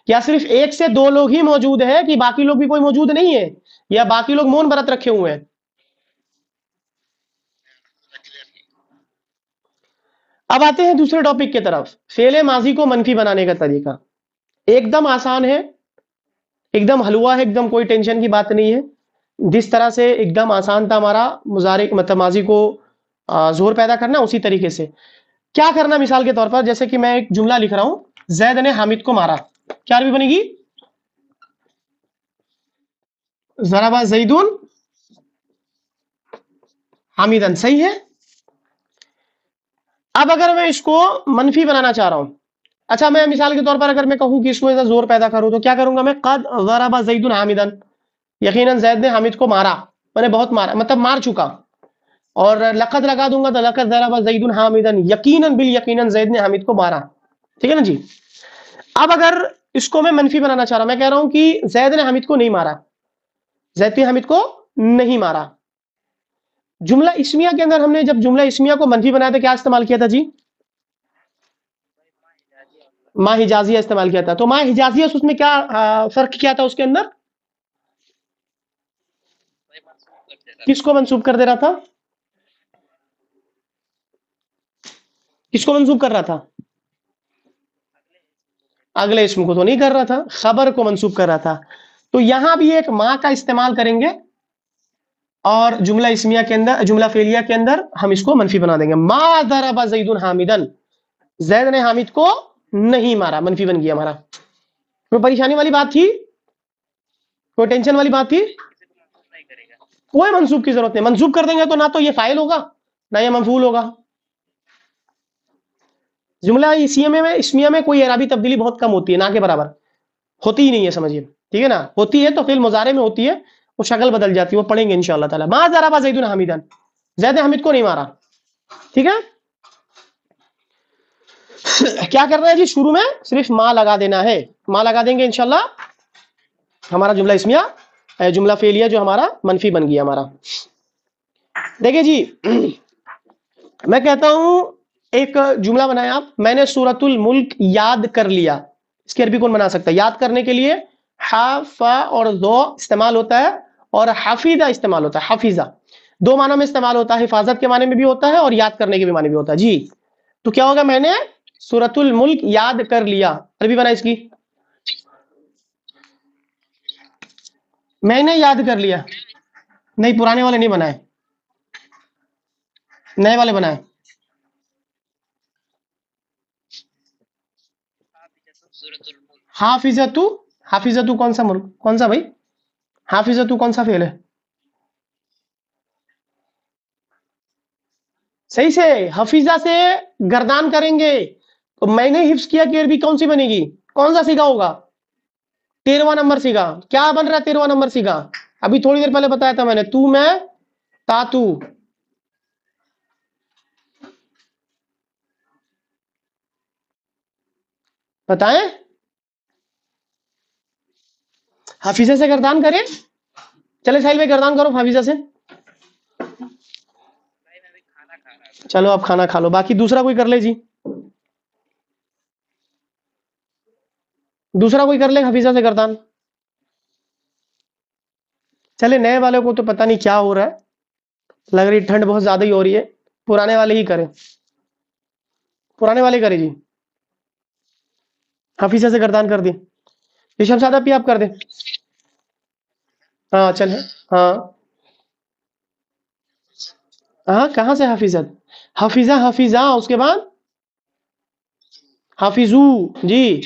یا صرف 1 سے 2 لوگ ہی موجود ہیں کہ باقی لوگ بھی کوئی موجود نہیں ہے، یا باقی لوگ مون برت رکھے ہوئے ہیں؟ اب آتے ہیں دوسرے ٹاپک کی طرف، فعل ماضی کو منفی بنانے کا طریقہ. ایک دم آسان ہے، ایک دم حلوہ ہے، ایک دم کوئی ٹینشن کی بات نہیں ہے. جس طرح سے ایک دم آسان تھا ہمارا مضارع ماضی کو زور پیدا کرنا اسی طریقے سے کیا کرنا. مثال کے طور پر جیسے کہ میں ایک جملہ لکھ رہا ہوں, زید نے حامد کو مارا, کیا عربی بنے گی؟ ضرب زید حامدن. صحیح ہے. اب اگر میں اس کو منفی بنانا چاہ رہا ہوں, اچھا میں مثال کے طور پر اگر میں کہوں کہ اس کو ایسا زور پیدا کروں تو کیا کروں گا میں؟ قد ضرب زید حامدن, یقیناً زید نے حامد کو مارا, میں نے بہت مارا مطلب مار چکا. اور لقد لگا دوں گا تو لقد ضرب زید حامدن, یقیناً بالیقیناً زید نے حامد کو مارا. ٹھیک ہے نا جی. اب اگر اس کو میں منفی بنانا چاہ رہا ہوں, میں کہہ رہا ہوں کہ زید نے حامد کو نہیں مارا, زید نے حامد کو نہیں مارا. جملہ اسمیہ کے اندر ہم نے جب جملہ اسمیہ کو منفی بنایا تھا کیا استعمال کیا تھا جی؟ ما حجازیہ استعمال کیا تھا. تو ما حجازیہ اس میں کیا فرق کیا تھا اس کے اندر؟ کس کو منسوب کر دے رہا تھا؟ کس کو منسوب کر رہا تھا؟ اگلے اسم کو تو نہیں کر رہا تھا, خبر کو منسوب کر رہا تھا. تو یہاں بھی ایک ما کا استعمال کریں گے اور جملہ اسمیہ کے اندر, جملہ فعلیہ کے اندر ہم اس کو منفی بنا دیں گے. ما ضرب زید حامدن, زید نے حامد کو نہیں مارا, منفی بن گیا ہمارا. کوئی پریشانی والی بات تھی؟ کوئی ٹینشن والی بات تھی؟ کوئی منصوب کی ضرورت نہیں. منصوب کر دیں گے تو نہ تو یہ فاعل ہوگا نہ یہ مفعول ہوگا. جملہ اسمیہ میں کوئی اعرابی تبدیلی بہت کم ہوتی ہے, نہ کے برابر ہوتی ہی نہیں ہے, سمجھیے. ٹھیک ہے نا, ہوتی ہے تو فعل مضارع میں ہوتی ہے, وہ شکل بدل جاتی ہے, وہ پڑھیں گے انشاءاللہ تعالی. ما ضرب زید حامدن, زید نے حامد کو نہیں مارا. ٹھیک ہے. کیا کرنا ہے جی؟ شروع میں صرف ما لگا دینا ہے, ما لگا دیں گے انشاءاللہ, ہمارا جملہ اسمیہ جملہ فعلیہ جو ہمارا منفی بن گیا ہمارا. دیکھیں جی, میں کہتا ہوں ایک جملہ بنایا آپ, میں نے سورۃ الملک یاد کر لیا. اس کی عربی کون بنا سکتا ہے؟ یاد کرنے کے لیے ہا فا اور ذو استعمال ہوتا ہے اور حفیظہ استعمال ہوتا ہے. حفیظہ دو معنوں میں استعمال ہوتا ہے, حفاظت کے معنی میں بھی ہوتا ہے اور یاد کرنے کے بھی معنی بھی ہوتا ہے جی. تو کیا ہوگا؟ میں نے سورۃ الملک یاد کر لیا, عربی بنا اس کی, میں نے یاد کر لیا. نہیں, پرانے والے نہیں بنائے, نئے والے بنائے. حافظتو, حافظتو کون سا کون سا بھائی؟ حافظتو کون سا فعل ہے؟ صحیح سے حفیظہ سے گردان کریں گے تو میں نے حفظ کیا کہ عربی کون سی بنے گی؟ کون سا سیگا ہوگا؟ 13واں نمبر سیگا. کیا بن رہا ہے 13واں نمبر سیگا؟ ابھی تھوڑی دیر پہلے بتایا تھا میں نے, تو میں تاتو. بتائیں, حفیظہ سے گردان کریں. چلے ساحل میں گردان کرو حفیظہ سے. چلو آپ کھانا کھا لو, باقی دوسرا کوئی کر لے جی, دوسرا کوئی کر لے حفیظہ سے گردان. چلے نئے والے کو تو پتہ نہیں کیا ہو رہا ہے, لگ رہی ٹھنڈ بہت زیادہ ہی ہو رہی ہے, پرانے والے ہی کریں, پرانے والے کریں جی. حفیظہ سے گردان کر دیں. یہ شمشادہ پہ آپ کر دیں. ہاں چلے, ہاں ہاں, کہاں سے حفیظت؟ حفیظہ حفیظہ, اس کے بعد حافظو جی,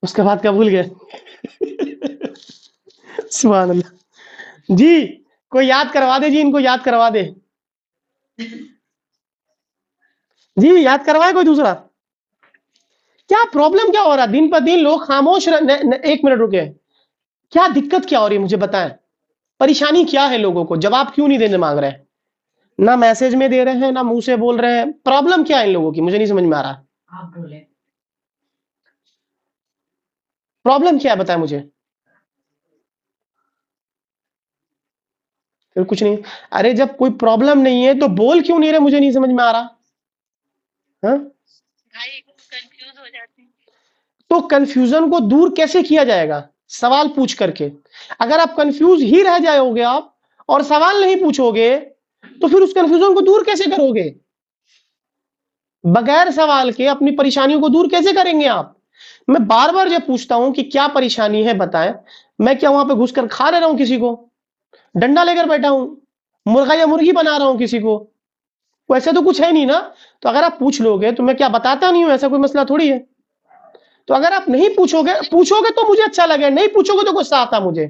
اس کے بعد کیا بھول گئے؟ سبحان اللہ جی. کوئی یاد کروا دے جی, ان کو یاد کروا دے جی, یاد کروائے کوئی دوسرا. کیا پرابلم کیا ہو رہا ہے دن پر دن لوگ خاموش ایک منٹ رکے, کیا دقت کیا ہو رہی ہے مجھے بتائیں, پریشانی کیا ہے لوگوں کو؟ جواب کیوں نہیں دینے مانگ رہے ہیں؟ نہ میسج میں دے رہے ہیں نہ منہ سے بول رہے ہیں, پرابلم کیا ہے ان لوگوں کی مجھے نہیں سمجھ میں آ رہا. آپ بولے پرابلم کیا ہے بتائیں مجھے. پھر کچھ نہیں, ارے جب کوئی پرابلم نہیں ہے تو بول کیوں نہیں رہے مجھے نہیں سمجھ میں آ رہا. ہاں تو کنفیوژن کو دور کیسے کیا جائے گا؟ سوال پوچھ کر کے. اگر آپ کنفیوز ہی رہ جاؤ گے آپ اور سوال نہیں پوچھو گے تو پھر اس کنفیوژن کو دور کیسے کرو گے؟ بغیر سوال کے اپنی پریشانیوں کو دور کیسے کریں گے آپ؟ میں بار بار جب پوچھتا ہوں کہ کیا پریشانی ہے بتائیں, میں کیا وہاں پہ گھس کر کھا لے رہا ہوں کسی کو؟ ڈنڈا لے کر بیٹھا ہوں، مرغا یا مرغی بنا رہا ہوں کسی کو، ویسے تو کچھ ہے نہیں نا. تو اگر آپ پوچھ لو گے تو میں کیا بتاتا نہیں ہوں، ایسا کوئی مسئلہ تھوڑی ہے. تو اگر آپ نہیں پوچھو گے تو مجھے اچھا لگے، نہیں پوچھو گے تو غصہ آتا مجھے.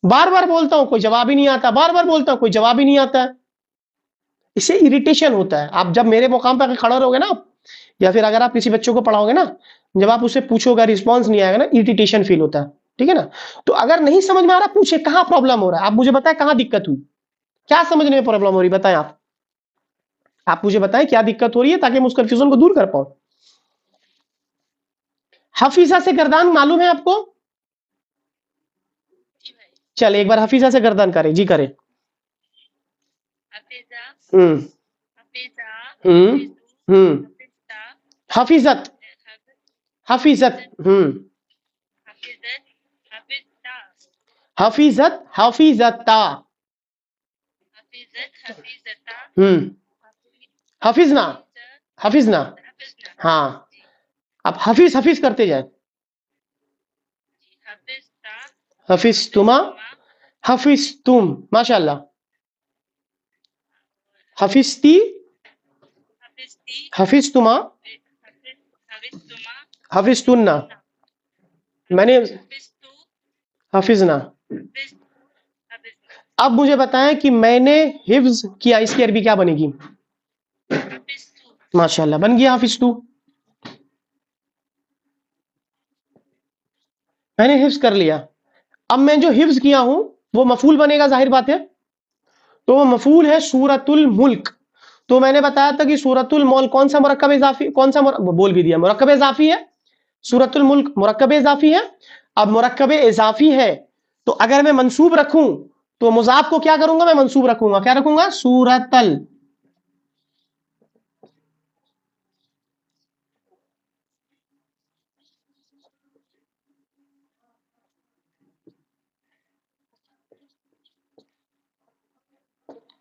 بار بار بولتا ہوں کوئی جواب ہی نہیں آتا، بار بار بولتا ہوں کوئی جواب ہی نہیں آتا ہے، اس سے اریٹیشن ہوتا ہے. آپ جب میرے مقام پہ کھڑا رہو گے نا، یا پھر اگر آپ کسی بچوں کو پڑھاؤ گے نا، جب آپ اسے پوچھو گے رسپانس نہیں آئے گا نا، اریٹیشن فیل ہوتا ہے. ٹھیک ہے نا. تو اگر نہیں سمجھ میں آ رہا پوچھے کہاں پرابلم ہو رہا ہے، آپ مجھے بتائیں کہاں دقت ہوئی، کیا سمجھنے میں پرابلم ہو رہی بتائیں. آپ مجھے بتائیں کیا دقت ہو رہی ہے تاکہ میں اس کنفیوژن کو دور کر پاؤں. حفیظہ سے گردان معلوم ہے آپ کو؟ چل ایک بار حفیظہ سے گردان کرے، جی کرے. ہوں ہوں ہوں حفیظت حفیظت حفیظت حفیظتا حفظنا حفظنا. ہاں اب حفیظ حفیظ کرتے جائیں. حفظ تما، حفظ تم، ماشاء اللہ. حفظتی، حفظ تما، حفظ تننا، میں نے حفظنا. اب مجھے بتائیں کہ میں نے حفظ کیا، اس کی عربی کیا بنے گی؟ ماشاء اللہ بن گیا حفظ تو. میں نے حفظ کر لیا. اب میں جو حفظ کیا ہوں وہ مفعول بنے گا، ظاہر بات ہے. تو وہ مفعول ہے سورۃ الملک. تو میں نے بتایا تھا کہ سورۃ الملک کون سا مرکب اضافی، کون سا بول بھی دیا، مرکب اضافی ہے. سورۃ الملک مرکب اضافی ہے. اب مرکب اضافی ہے تو اگر میں منصوب رکھوں تو مضاف کو کیا کروں گا، میں منصوب رکھوں گا. کیا رکھوں گا؟ سورۃ ال.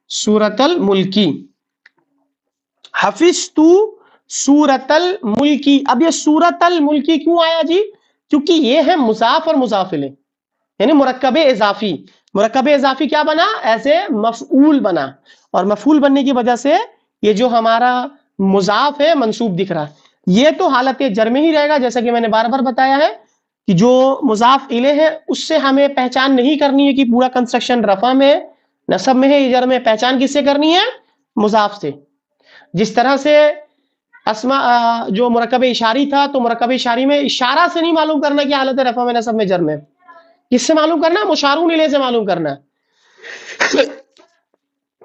سورۃ الملکی. حفظت سورۃ الملکی. اب یہ سورۃ الملکی کیوں آیا جی؟ کیونکہ یہ ہے مضاف اور مضاف الیہ، یعنی مرکب اضافی. مرکب اضافی کیا بنا؟ ایسے مفعول بنا، اور مفعول بننے کی وجہ سے یہ جو ہمارا مضاف ہے منصوب دکھ رہا ہے. یہ تو حالت جر میں ہی رہے گا، جیسا کہ میں نے بار بار بتایا ہے کہ جو مضاف الیہ ہے اس سے ہمیں پہچان نہیں کرنی ہے کہ پورا کنسٹرکشن رفع میں، نصب میں ہے، جر میں. پہچان کس سے کرنی ہے؟ مضاف سے. جس طرح سے اسماء جو مرکب اشاری تھا، تو مرکب اشاری میں اشارہ سے نہیں معلوم کرنا کہ حالت رفع میں، نصب میں، جر میں. کس سے معلوم کرنا؟ مشارون الیہ سے معلوم کرنا.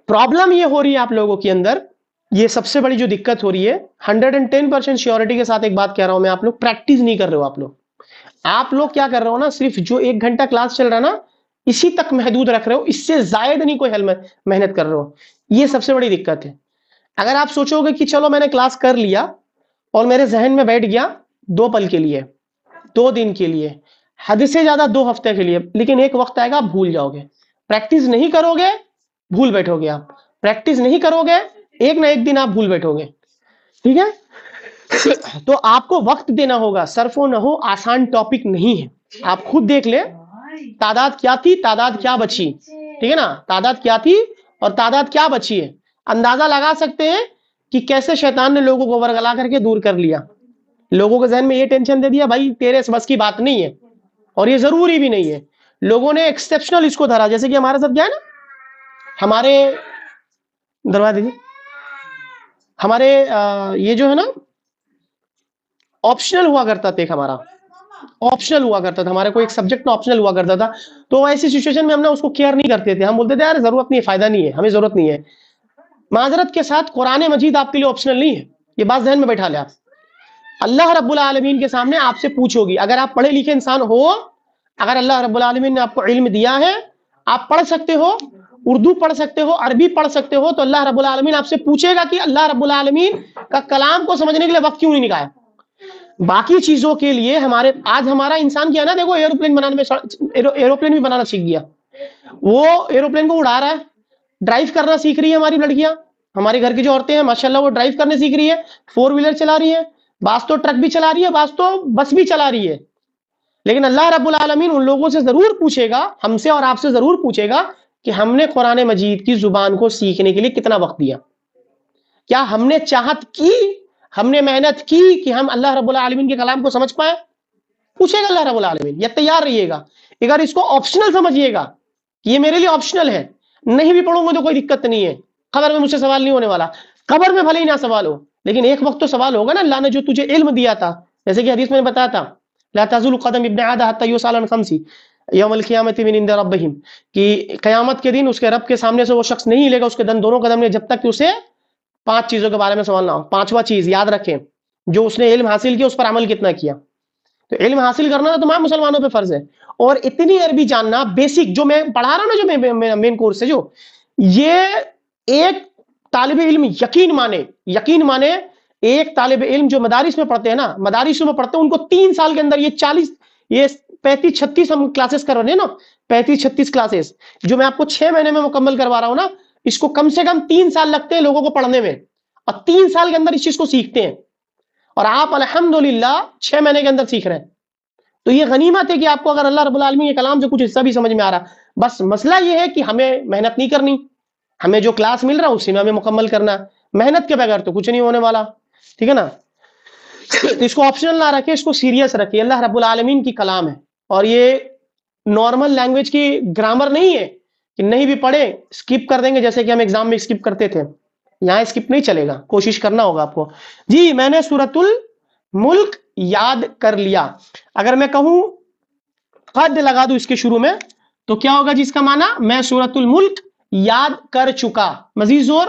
پرابلم یہ ہو رہی ہے آپ لوگوں کے اندر، یہ سب سے بڑی جو دقت ہو رہی ہے، 110% شیورٹی کے ساتھ ایک بات کہہ رہا ہوں میں، آپ لوگ پریکٹس نہیں کر رہے ہو. آپ لوگ کیا کر رہے ہو نا، صرف جو 1 گھنٹہ کلاس چل رہا نا اسی تک محدود رکھ رہے ہو، اس سے زائد نہیں کوئی محنت کر رہے ہو. یہ سب سے بڑی دقت ہے. اگر آپ سوچو گے کہ چلو میں نے کلاس کر لیا اور میرے ذہن میں بیٹھ گیا 2 پل کے لیے، 2 دن کے لیے، حد سے زیادہ 2 ہفتے کے لیے، لیکن ایک وقت آئے گا آپ بھول جاؤ گے. پریکٹس نہیں کرو گے بھول بیٹھو گے. آپ پریکٹس نہیں کرو گے ایک نہ ایک دن آپ بھول بیٹھو گے. ٹھیک ہے؟ تو آپ کو وقت دینا ہوگا. صرف و نحو آسان ٹاپک نہیں ہے. آپ خود دیکھ لیں تعداد کیا تھی، تعداد کیا بچی. ٹھیک ہے نا؟ تعداد کیا تھی اور تعداد کیا بچی ہے. اندازہ لگا سکتے ہیں کہ کیسے شیطان نے لوگوں کو ورگلا کر کے دور کر لیا. لوگوں کے ذہن میں یہ ٹینشن دے دیا بھائی تیرے بس کی بات نہیں ہے، اور یہ ضروری بھی نہیں ہے. لوگوں نے ایکسپشنل اس کو دھرا، جیسے کہ ہمارے ساتھ کیا ہے نا، ہمارے دروازے دیجیے، ہمارے یہ جو ہے نا آپشنل ہوا کرتا تھا. ایک ہمارا آپشنل ہوا کرتا تھا، ہمارا کوئی ایک سبجیکٹ آپشنل ہوا کرتا تھا. تو ایسی سچویشن میں ہم نے اس کو کیئر نہیں کرتے تھے. ہم بولتے تھے یار ضرورت نہیں ہے، فائدہ نہیں ہے، ہمیں ضرورت نہیں ہے. معذرت کے ساتھ قرآن مجید آپ کے لیے آپشنل نہیں ہے. یہ بات ذہن میں بیٹھا لیں آپ. اللہ رب العالمین کے سامنے آپ سے پوچھو گی. اگر آپ پڑھے لکھے انسان ہو، اگر اللہ رب العالمین نے آپ کو علم دیا ہے، آپ پڑھ سکتے ہو، اردو پڑھ سکتے ہو، عربی پڑھ سکتے ہو، تو اللہ رب العالمین آپ سے پوچھے گا کہ اللہ رب العالمین کا کلام کو سمجھنے کے لیے وقت کیوں نہیں نکالا. باقی چیزوں کے لیے آج ہمارا انسان کیا نا، دیکھو ایروپلین بنانے میں، ایروپلین بھی بنانا سیکھ گیا. وہ ایروپلین کو اڑا رہا ہے. ڈرائیو کرنا سیکھ رہی ہے ہماری لڑکیاں، ہمارے گھر کی جو عورتیں ہیں ماشاءاللہ وہ ڈرائیو کرنے سیکھ رہی ہے، 4 ویلر چلا رہی ہیں، بعض تو ٹرک بھی چلا رہی ہے، بعض تو بس بھی چلا رہی ہے. لیکن اللہ رب العالمین ان لوگوں سے ضرور پوچھے گا، ہم سے اور آپ سے ضرور پوچھے گا کہ ہم نے قرآن مجید کی زبان کو سیکھنے کے لیے کتنا وقت دیا؟ کیا ہم نے چاہت کی، ہم نے محنت کی کہ ہم اللہ رب العالمین کے کلام کو سمجھ پائے؟ پوچھے گا اللہ رب العالمین، یا تیار رہیے گا؟ اگر اس کو آپشنل سمجھیے گا کہ یہ میرے لیے آپشنل ہے، نہیں بھی پڑھوں گا تو کوئی دقت نہیں ہے، قبر میں مجھ سے سوال نہیں ہونے والا، قبر میں بھلے ہی نہ سوال ہو لیکن ایک وقت تو سوال ہوگا نا، اللہ نے جو تجھے علم دیا تھا، جیسے کہ حدیث میں بتایا تھا لا تزول قدم ابن عادہ حتی یسأل عن خمس یوم القیامت من عند ربہم، کہ قیامت کے دن اس کے رب کے سامنے سے وہ شخص نہیں ہلے گا اس کے دونوں قدم میں جب تک کہ اسے 5 چیزوں کے بارے میں سوال نہ ہو۔ 5واں چیز یاد رکھیں، جو اس نے علم حاصل کیا اس پر عمل کتنا کیا۔ تو علم حاصل کرنا تو تمام مسلمانوں پہ فرض ہے، اور اتنی عربی جاننا بیسک جو میں پڑھا رہا ہوں نا، جو مین کورس ہے، جو یہ ایک طالب علم یقین مانے ایک طالب علم جو مدارس میں پڑھتے ہیں نا، مدارسوں میں پڑھتے ہیں، ان کو 3 سال کے اندر یہ 35-36 ہم کلاسز کر رہے ہیں نا، 35-36 کلاسز جو میں آپ کو 6 مہینے میں مکمل کروا رہا ہوں نا، اس کو کم سے کم 3 سال لگتے ہیں لوگوں کو پڑھنے میں، اور 3 سال کے اندر اس چیز کو سیکھتے ہیں، اور آپ الحمدللہ 6 مہینے کے اندر سیکھ رہے ہیں۔ تو یہ غنیمت ہے کہ آپ کو اگر اللہ رب العالمین کے کلام سے کچھ حصہ بھی سمجھ میں آ رہا، بس مسئلہ یہ ہے کہ ہمیں محنت نہیں کرنی، ہمیں جو کلاس مل رہا اسی میں ہمیں مکمل کرنا، محنت کے بغیر تو کچھ نہیں ہونے والا، ٹھیک ہے نا؟ تو اس کو آپشنل نہ رکھے، اس کو سیریس رکھے، اللہ رب العالمین کی کلام ہے، اور یہ نارمل لینگویج کی گرامر نہیں ہے کہ نہیں بھی پڑھے اسکپ کر دیں گے، جیسے کہ ہم ایگزام میں اسکپ کرتے تھے، یہاں اسکپ نہیں چلے گا، کوشش کرنا ہوگا آپ کو۔ جی میں نے سورۃ الملک یاد کر لیا، اگر میں کہوں قد لگا دوں اس کے شروع میں تو کیا ہوگا جی اس کا معنی؟ میں سورۃ الملک یاد کر چکا، مزید زور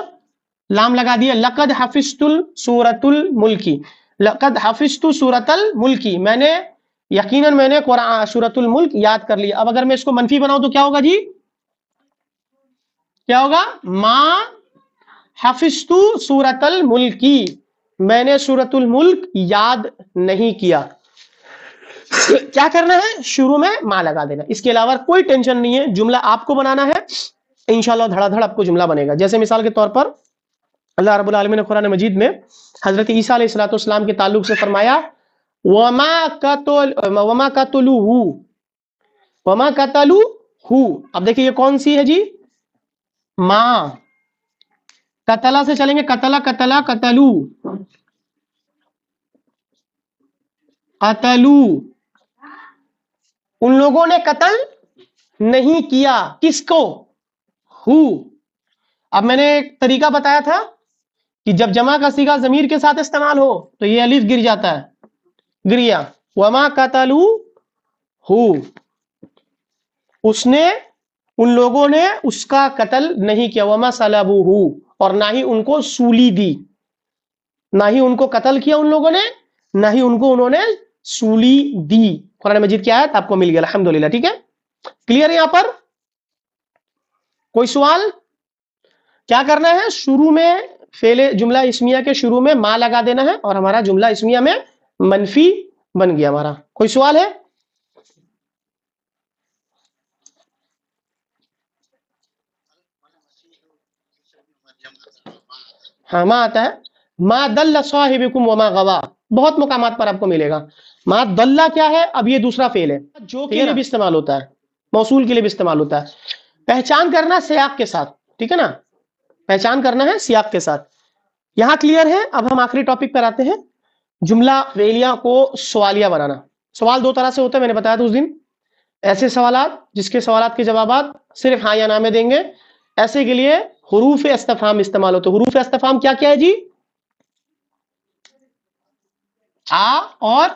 لام لگا دیا، لقد حفظت سورۃ الملک، لقد حفظت سورۃ الملک، میں نے یقیناً میں نے قرآن سورۃ الملک یاد کر لیا۔ اب اگر میں اس کو منفی بناؤں تو کیا ہوگا جی؟ کیا ہوگا؟ ما حفظت سورۃ الملک، میں نے سورۃ الملک یاد نہیں کیا۔ کیا کرنا ہے؟ شروع میں ما لگا دینا، اس کے علاوہ کوئی ٹینشن نہیں ہے، جملہ آپ کو بنانا ہے، انشاءاللہ دھڑا دھڑ آپ کو جملہ بنے گا۔ جیسے مثال کے طور پر اللہ رب العالمین نے قرآن مجید میں حضرت عیسیٰ علیہ الصلوۃ والسلام کے تعلق سے فرمایا وما قتلوہ، اب دیکھیں یہ کون سی ہے جی؟ ما، قتلا سے چلیں گے، قتلا قتلا قتلو، قتلو، ان لوگوں نے قتل نہیں کیا، کس کو؟ ہو۔ اب میں نے ایک طریقہ بتایا تھا کہ جب جمع کا صیغہ ضمیر کے ساتھ استعمال ہو تو یہ الف گر جاتا ہے، گر گیا، وما قتلو ہو، اس نے، ان لوگوں نے اس کا قتل نہیں کیا، وما صلبوہ، اور نہ ہی ان کو سولی دی، نہ ہی ان کو قتل کیا ان لوگوں نے، نہ ہی ان کو انہوں نے سولی دی۔ قرآن مجید کی آیت آپ کو مل گیا الحمدللہ، ٹھیک ہے؟ کلیئر ہے یہاں پر؟ کوئی سوال؟ کیا کرنا ہے؟ شروع میں فعل جملہ اسمیہ کے شروع میں ما لگا دینا ہے، اور ہمارا جملہ اسمیہ میں منفی بن گیا ہمارا۔ کوئی سوال ہے؟ ہاں ما آتا ہے، ما دل صاحبکم وما غوا، بہت مقامات پر آپ کو ملے گا۔ ما دل کیا ہے؟ اب یہ دوسرا فعل ہے، جو کے لیے بھی استعمال ہوتا ہے، موصول کے لیے بھی استعمال ہوتا ہے۔ پہچان کرنا سیاق کے ساتھ، ٹھیک ہے نا؟ پہچان کرنا ہے سیاق کے ساتھ۔ یہاں کلیئر ہے؟ اب ہم آخری ٹاپک پر آتے ہیں، جملہ فعلیہ کو سوالیہ بنانا۔ سوال 2 طرح سے ہوتا ہے، میں نے بتایا تھا اس دن، ایسے سوالات جس کے سوالات کے جوابات صرف ہاں یا نہ میں دیں گے، ایسے کے لیے حروف استفہام استعمال ہوتے ہیں۔ حروف استفہام کیا کیا ہے جی؟ آ اور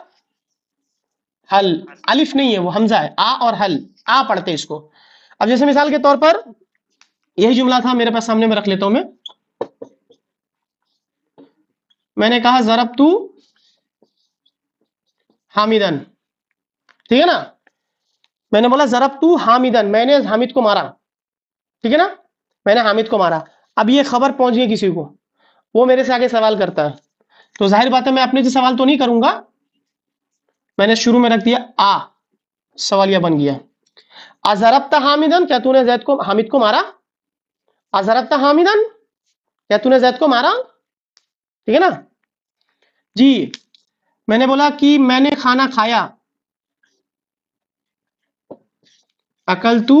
حل، الف نہیں ہے وہ حمزہ ہے، آ اور حل، آ پڑھتے ہیں اس کو۔ اب جیسے مثال کے طور پر یہی جملہ تھا میرے پاس، سامنے میں رکھ لیتا ہوں میں نے کہا ضربت حامدن، ٹھیک ہے نا؟ میں نے بولا ضربت حامدن، میں نے حامد کو مارا، ٹھیک ہے نا؟ میں نے حامد کو مارا۔ اب یہ خبر پہنچ گئی کسی کو، وہ میرے سے آگے سوال کرتا ہے، تو ظاہر بات ہے میں اپنے سے سوال تو نہیں کروں گا، میں نے شروع میں رکھ دیا آ، سوالیہ بن گیا۔ اضربت حامدن، کیا تو نے زید کو، حامد کو مارا؟ اضربت حامدن، کیا تو نے زید کو مارا؟ ٹھیک ہے نا جی؟ میں نے بولا کہ میں نے کھانا کھایا، اکلتو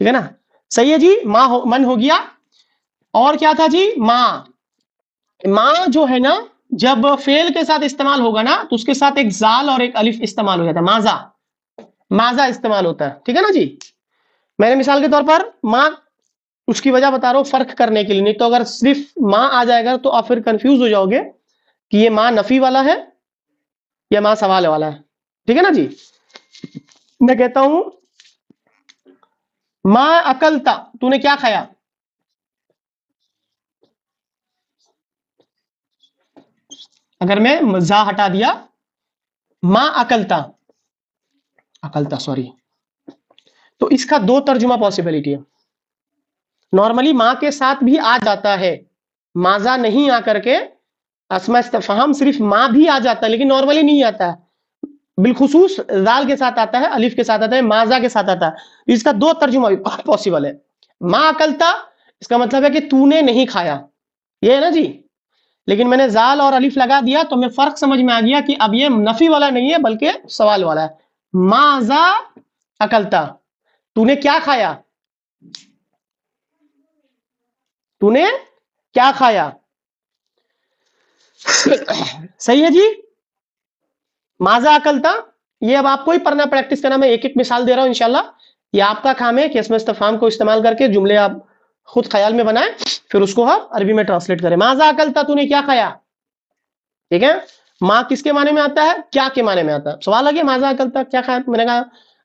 ٹھیک ہے نا. صحیح ہے جی. من ہو گیا. اور کیا تھا جی؟ ماں جو ہے نا جب فعل کے ساتھ استعمال ہوگا نا تو اس کے ساتھ ایک زال اور ایک الف استعمال ہو جاتا ہے. ماذا استعمال ہوتا ہے. ٹھیک ہے نا جی. میں نے مثال کے طور پر ماں اس کی وجہ بتا رہا ہوں فرق کرنے کے لیے. نہیں تو اگر صرف ماں آ جائے گا تو آپ پھر کنفیوز ہو جاؤ گے کہ یہ ماں نفی والا ہے یا ماں سوال والا ہے. ٹھیک ہے نا جی. میں کہتا ہوں ماں اکلتا، تو نے کیا کھایا؟ اگر میں زا ہٹا دیا ماں اکلتا سوری، تو اس کا دو ترجمہ پاسبلٹی ہے. نارملی ماں کے ساتھ بھی آ جاتا ہے، ماذا نہیں آ کر کے اسماء استفہام صرف ماں بھی آ جاتا ہے لیکن نارملی نہیں آتا ہے. بالخصوص زال کے ساتھ آتا ہے، الف کے ساتھ آتا ہے، ماذا کے ساتھ آتا ہے. اس کا دو ترجمہ بھی پاسبل ہے. ماں اکلتا اس کا مطلب ہے کہ تو نے نہیں کھایا، یہ ہے نا جی. لیکن میں نے زال اور الف لگا دیا تو میں فرق سمجھ میں آ گیا کہ اب یہ نفی والا نہیں ہے بلکہ سوال والا ہے. ماذا اکلتا، تو نے کیا کھایا، تو نے کیا کھایا. صحیح ہے جی. ماذا اکلتا یہ اب آپ کو ہی پڑھنا پریکٹس کرنا. میں ایک ایک مثال دے رہا ہوں انشاءاللہ. یہ آپ کا کام ہے کہ اسم استفہام کو استعمال کر کے جملے آپ خود خیال میں بنائیں، پھر اس کو آپ عربی میں ٹرانسلیٹ کریں. ماذا اکلتا، تو نے کیا کھایا. ٹھیک ہے. ماں کس کے معنی میں آتا ہے؟ کیا کے معنی میں آتا ہے. سوال آ گیا ماذا اکلتا کیا کھایا. میں نے کہا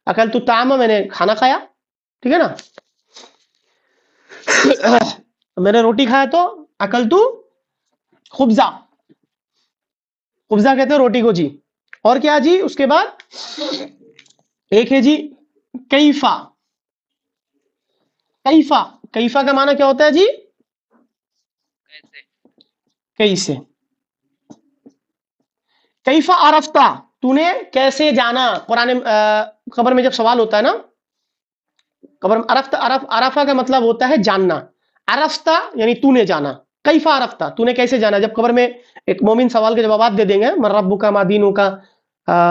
اکلت الطعام، میں نے کھانا کھایا. ٹھیک ہے نا. میں نے روٹی کھایا تو اکلت خبزہ. خبزہ کہتے ہیں روٹی کو جی. اور کیا جی اس کے بعد ایک ہے جی کیفا. کیفا کا معنی کیا ہوتا ہے جی؟ کیسے. کیفا عرفتا، تو نے کیسے جانا. قرآن خبر میں جب سوال ہوتا ہے نا، خبر عرفہ کا مطلب ہوتا ہے جاننا. عرفتا یعنی تو نے جانا. کیفا عرفتا، تو نے کیسے جانا. جب خبر میں ایک مومن سوال کے جوابات دے دیں گے، من ربک کا، ما دینک کا،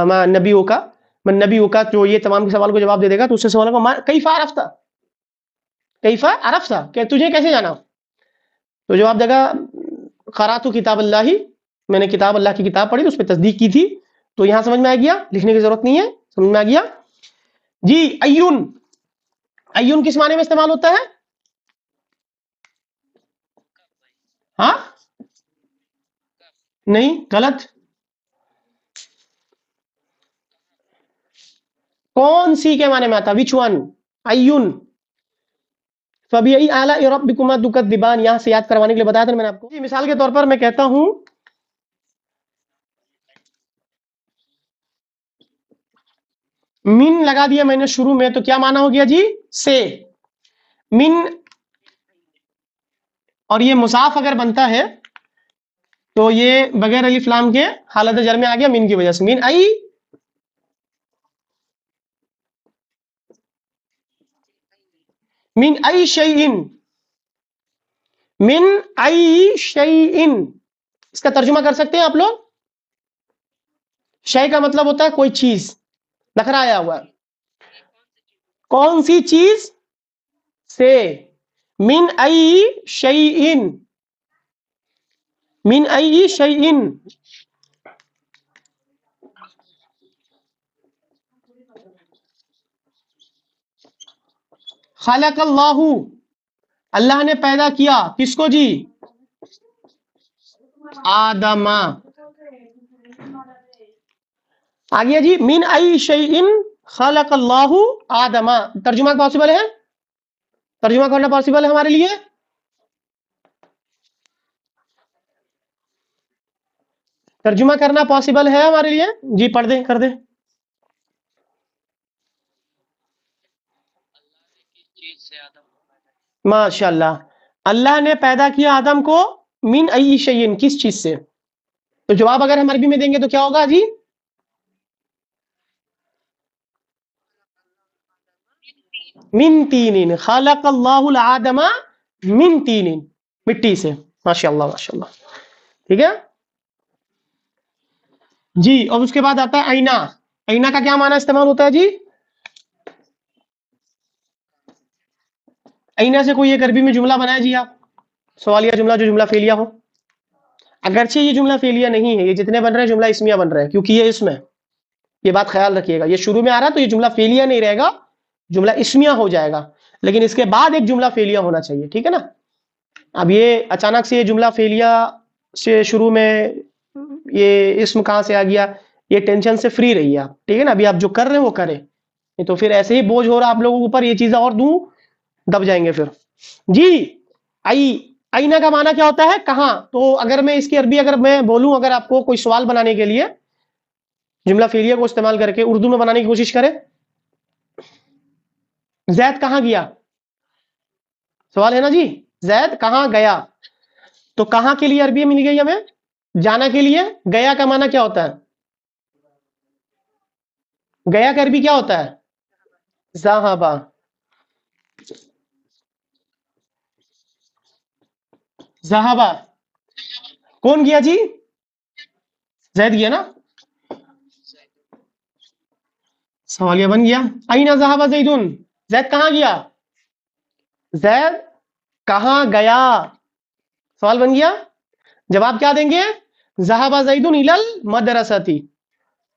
ما نبیک کا، من نبیک کا، جو یہ تمام کے سوال کو جواب دے دے گا تو اس سے سوال ہوگا کیفا عرفتا. کیفا عرفتا کہ تجھے کیسے جانا. تو جواب دے گا قرأت کتاب اللہ، میں نے کتاب اللہ کی کتاب پڑھی تو اس پہ تصدیق کی تھی. تو یہاں سمجھ میں آ گیا، لکھنے کی ضرورت نہیں ہے، سمجھ میں آ گیا جی. ایون، ایون کس معنی میں استعمال ہوتا ہے؟ ہاں نہیں، غلط. کون سی کے معنی میں آتا؟ Which one. ایون. فبأي آلاء ربكما تكذبان، یہاں سے یاد کروانے کے لیے بتایا تھا میں نے آپ کو. مثال کے طور پر میں کہتا ہوں من لگا دیا میں نے شروع میں، تو کیا معنی ہو گیا جی؟ سے. من، اور یہ مضاف اگر بنتا ہے تو یہ بغیر الف لام کے حالت جر میں آ گیا من کی وجہ سے. من ای شیئن. من ای شیئن اس کا ترجمہ کر سکتے ہیں آپ لوگ. شے کا مطلب ہوتا ہے کوئی چیز، نکرہ آیا ہوا. کون سی چیز سے. من ای شیئن، من ای شیئن. خلق اللہ، اللہ نے پیدا کیا کس کو جی؟ آدم. آ گیا جی. من ای شیئن خلق اللہ آدم. ترجمہ پاسبل ہے، ترجمہ کرنا پاسبل ہے ہمارے لیے. ترجمہ کرنا پاسبل ہے ہمارے لیے جی. پڑھ دیں، کر دیں. ماشاء اللہ. اللہ نے پیدا کیا آدم کو من ای شیئن، کس چیز سے. تو جواب اگر ہم عربی میں دیں گے تو کیا ہوگا جی؟ من تین. خلق اللہ الآدم من تین، مٹی سے. ماشاء اللہ ماشاء اللہ. ٹھیک ہے جی. اور اس کے بعد آتا ہے آئینہ. آئینہ کا کیا معنی استعمال ہوتا ہے جی؟ اینا سے کوئی ایک عربی میں جملہ بنائے جی آپ، سوالیہ جملہ جو جملہ فعلیہ ہو. اگرچہ یہ جملہ فعلیہ نہیں ہے، یہ جتنے بن رہے ہیں جملہ اسمیہ بن رہے ہیں، کیونکہ یہ اسم ہے. یہ بات خیال رکھیے گا، یہ شروع میں آ رہا تو یہ جملہ فعلیہ نہیں رہے گا، جملہ اسمیہ ہو جائے گا، لیکن اس کے بعد ایک جملہ فعلیہ ہونا چاہیے. ٹھیک ہے نا. اب یہ اچانک سے یہ جملہ فعلیہ سے شروع میں یہ اسم کہاں سے آ گیا، یہ ٹینشن سے فری رہیے آپ. ٹھیک ہے نا. ابھی آپ جو کر رہے ہیں وہ کریں، نہیں تو پھر ایسے ہی بوجھ ہو رہا آپ لوگوں کے اوپر، یہ چیزیں اور دوں دب جائیں گے پھر. جی اینا کا معنی کیا ہوتا ہے؟ کہاں. تو اگر میں اس کی عربی اگر میں بولوں، اگر آپ کو کوئی سوال بنانے کے لیے جملہ فعلیہ کو استعمال کر کے اردو میں بنانے کی کوشش کرے، زید کہاں گیا، سوال ہے نا جی، زید کہاں گیا. تو کہاں کے لیے عربی مل گئی ہمیں، جانا کے لیے. گیا کا معنی کیا ہوتا ہے؟ گیا کا عربی کیا ہوتا ہے؟ ذہبا. ذہبا کون گیا جی؟ زید گیا نا. سوالیہ بن گیا. اینا ذہب زیدن، زید کہاں گیا، زید کہاں گیا. سوال بن گیا. جواب کیا دیں گے؟ ذہب زیدن الی المدرسۃ،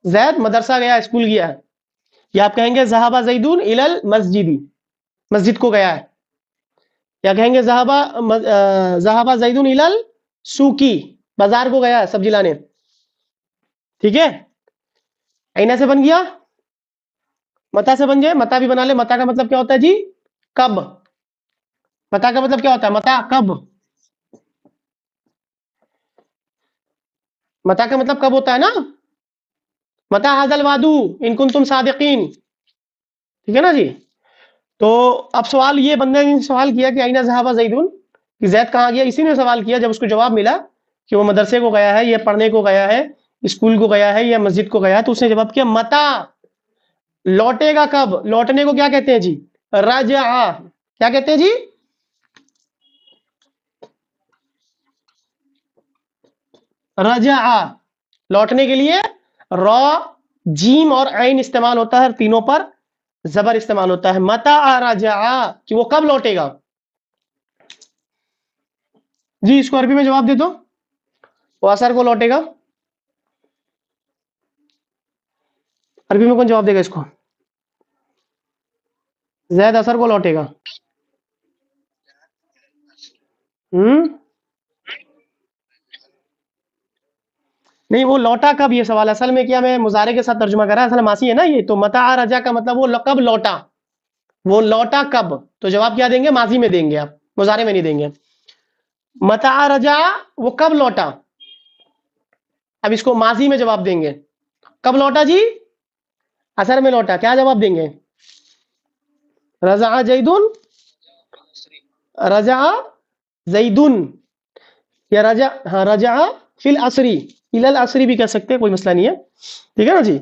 زید مدرسہ گیا، اسکول گیا ہے. یا آپ کہیں گے ذہب زیدن الی المسجد، مسجد کو گیا ہے. یا کہیں گے ذہب زیدن الی السوق، بازار کو گیا ہے سبزی لانے. ٹھیک ہے. اینا سے بن گیا. متا سے بن جائے، متا بھی بنا لے. متا کا مطلب کیا ہوتا ہے جی؟ کب. متا کا مطلب کیا ہوتا ہے؟ متا کب. متا کا مطلب کب ہوتا ہے نا. متا حاضل وعدو ان کنتم صادقین. ٹھیک ہے نا جی. تو اب سوال یہ بندے نے سوال کیا کہ اینا ذہب زیدن، کہ زید کہاں گیا. اسی نے سوال کیا جب اس کو جواب ملا کہ وہ مدرسے کو گیا ہے، یا پڑھنے کو گیا ہے، اسکول کو گیا ہے، یا مسجد کو گیا ہے، تو اس نے جواب کیا متا، لوٹے گا کب. لوٹنے کو کیا کہتے ہیں جی؟ رجع. کیا کہتے ہیں جی؟ رجع. لوٹنے کے لیے را، جیم اور عین استعمال ہوتا ہے، تینوں پر زبر استعمال ہوتا ہے. متا رجع، کہ وہ کب لوٹے گا. جی اس کو عربی میں جواب دے دو. وہ اثر کو لوٹے گا. عربی میں کون جواب دے گا اس کو؟ زید اثر کو لوٹے گا. نہیں وہ لوٹا کب، یہ سوال اصل میں کیا میں مضارع کے ساتھ ترجمہ کرا، اصل ماضی ہے نا یہ. تو متا رجع کا مطلب وہ کب لوٹا، وہ لوٹا کب. تو جواب کیا دیں گے؟ ماضی میں دیں گے آپ، مضارع میں نہیں دیں گے. متا رجع وہ کب لوٹا. اب اس کو ماضی میں جواب دیں گے. کب لوٹا جی؟ اثر میں لوٹا. کیا جواب دیں گے؟ رجع زیدن، رجع زیدن، یا رجع، ہاں رجع فی العصری، الی العصری بھی کہہ سکتے ہیں، کوئی مسئلہ نہیں ہے. ٹھیک ہے نا جی.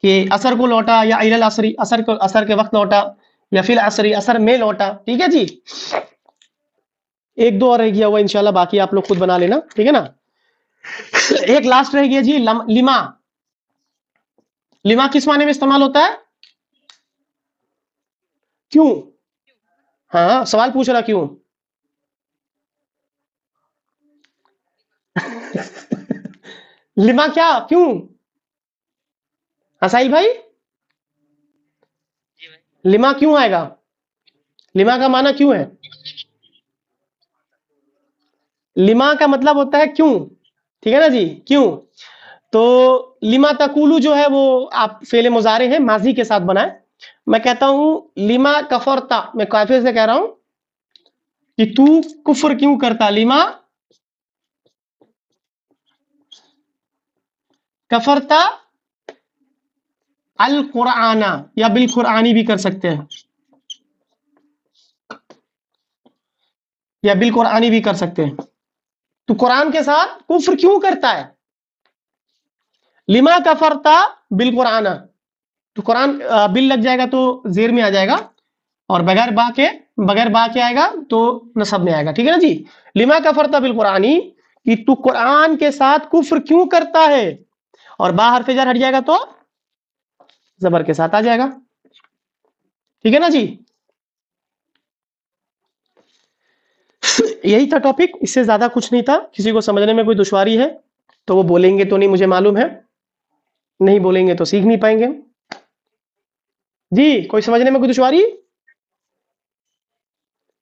کہ اثر کو لوٹا، یا الی العصری، اثر کے وقت لوٹا، یا فی العصری اثر میں لوٹا. ٹھیک ہے جی. ایک دو اور رہ گیا ہوا انشاءاللہ، باقی آپ لوگ خود بنا لینا. ٹھیک ہے نا. ایک لاسٹ رہ گیا جی، لما. لما کس معنی میں استعمال ہوتا ہے؟ کیوں. ہاں سوال پوچھ رہا کیوں. لما کیا، کیوں. اسائل بھائی لما کیوں آئے گا؟ لما کا معنی کیوں ہے؟ لما کا مطلب ہوتا ہے کیوں. ٹھیک ہے نا جی، کیوں. تو لما تقولو جو ہے وہ آپ فعل مضارع ہے، ماضی کے ساتھ بنائے. میں کہتا ہوں لما کفرتا، میں کافر سے کہہ رہا ہوں کہ تو کفر کیوں کرتا. لما کفرتا القرآن، یا بالقرآنی بھی کر سکتے ہیں، یا بالقرآنی بھی کر سکتے ہیں. تو قرآن کے ساتھ کفر کیوں کرتا ہے. لما کفرتا بالقرآن، تو قرآن بل لگ جائے گا تو زیر میں آ جائے گا، اور بغیر با کے آئے گا تو نصب میں آئے گا. ٹھیک ہے نا جی. لما کفرتا بالقرآنی، کہ تو قرآن کے ساتھ کفر کیوں کرتا ہے، اور با حرف جر ہٹ جائے گا تو زبر کے ساتھ آ جائے گا. ٹھیک ہے نا جی. یہی تھا ٹاپک، اس سے زیادہ کچھ نہیں تھا. کسی کو سمجھنے میں کوئی دشواری ہے تو وہ بولیں گے تو نہیں مجھے معلوم ہے، نہیں بولیں گے تو سیکھ نہیں پائیں گے. جی کوئی سمجھنے میں کوئی دشواری؟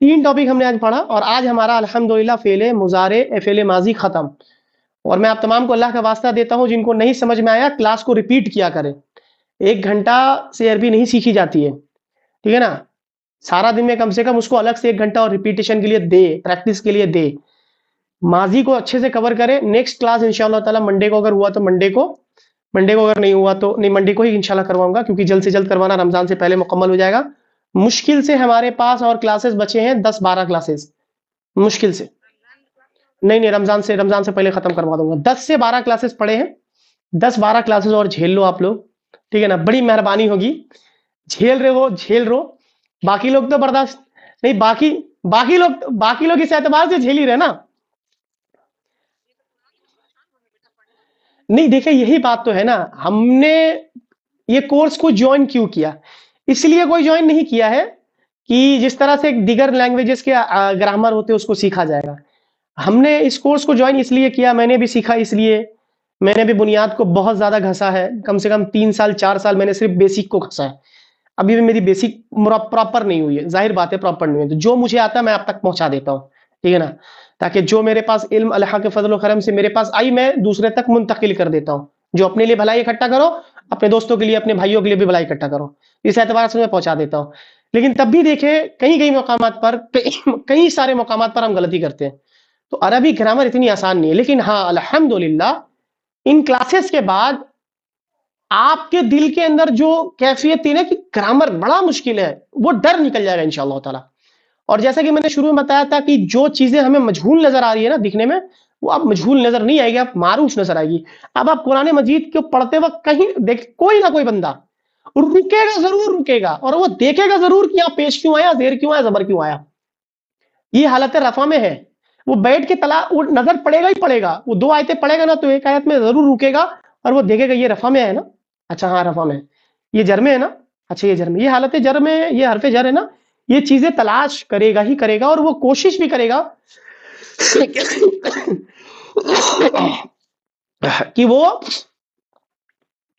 3 ٹاپک ہم نے آج پڑھا، اور آج ہمارا الحمدللہ فعل مضارع فعل ماضی ختم. اور میں آپ تمام کو اللہ کا واسطہ دیتا ہوں، جن کو نہیں سمجھ میں آیا کلاس کو ریپیٹ کیا کریں. 1 گھنٹہ سے عربی نہیں سیکھی جاتی ہے، ٹھیک ہے نا. سارا دن میں کم سے کم اس کو الگ سے 1 گھنٹہ اور ریپیٹیشن کے لیے دے، پریکٹس کے لیے دے. ماضی کو اچھے سے کور کرے. نیکسٹ کلاس انشاءاللہ تعالی منڈے کو اگر ہوا تو منڈے کو اگر نہیں ہوا تو نہیں، منڈے کو ہی انشاءاللہ کرواؤں گا، کیونکہ جلد سے جلد کروانا رمضان سے پہلے مکمل ہو جائے گا. مشکل سے ہمارے پاس اور کلاسز بچے ہیں 10-12 کلاسز، مشکل سے. نہیں رمضان سے پہلے ختم کروا دوں گا. 10 سے 12 کلاسز پڑے ہیں، 10-12 کلاسز اور جھیل لو آپ لوگ، ٹھیک ہے نا. بڑی مہربانی ہوگی. جھیل رہے ہو. باقی لوگ تو برداشت نہیں، باقی لوگ اس اعتبار سے جھیل ہی رہے نا. نہیں دیکھیں یہی بات تو ہے نا، ہم نے یہ کورس کو جوائن کیوں کیا؟ اس لیے کوئی جوائن نہیں کیا ہے کہ جس طرح سے دیگر لینگویجز کے گرامر ہوتے ہیں اس کو سیکھا جائے گا. ہم نے اس کورس کو جوائن اس لیے کیا، میں نے بھی سیکھا اس لیے، میں نے بھی بنیاد کو بہت زیادہ گھسا ہے. کم سے کم 3 سال 4 سال میں نے صرف بیسک کو گھسا ہے. ابھی بھی میری بیسک پراپر نہیں ہوئی ہے، ظاہر بات ہے پراپر نہیں ہوئی. تو جو مجھے آتا ہے میں آپ تک پہنچا دیتا ہوں، ٹھیک ہے نا. تاکہ جو میرے پاس علم اللہ کے فضل و کرم سے میرے پاس آئی میں دوسرے تک منتقل کر دیتا ہوں. جو اپنے لیے بھلائی اکٹھا کرو، اپنے دوستوں کے لیے اپنے بھائیوں کے لیے بھی بھلائی اکٹھا کرو، اس اعتبار سے میں پہنچا دیتا ہوں. لیکن تب بھی دیکھیں کئی مقامات پر کئی سارے مقامات پر ہم غلطی کرتے ہیں. تو عربی گرامر اتنی آسان نہیں ہے، لیکن ہاں الحمدللہ ان کلاسز کے بعد آپ کے دل کے اندر جو کیفیت تھی نا کہ گرامر بڑا مشکل ہے، وہ ڈر نکل جائے گا انشاءاللہ تعالی. اور جیسا کہ میں نے شروع میں بتایا تھا کہ جو چیزیں ہمیں مجہول نظر آ رہی ہے نا دکھنے میں، وہ اب مجہول نظر نہیں آئے گی، اب معروف نظر آئے گی. اب آپ قرآن مجید کو پڑھتے وقت کہیں دیکھ کوئی نہ کوئی بندہ رکے گا، ضرور رکے گا، اور وہ دیکھے گا ضرور کہ یہاں پیش کیوں آیا، زیر کیوں آیا، زبر کیوں آیا. یہ حالت رفع میں ہے. وہ بیٹھ کے وہ نظر پڑے گا ہی پڑے گا. وہ 2 آیتیں پڑھے گا نا تو ایک آیت میں ضرور رکے گا اور وہ دیکھے گا یہ رفع میں ہے نا، اچھا ہاں رفع میں، یہ جر میں ہے نا، اچھا یہ جر میں، یہ حالت جر میں، یہ حرف جر ہے نا. یہ چیزیں تلاش کرے گا ہی کرے گا، اور وہ کوشش بھی کرے گا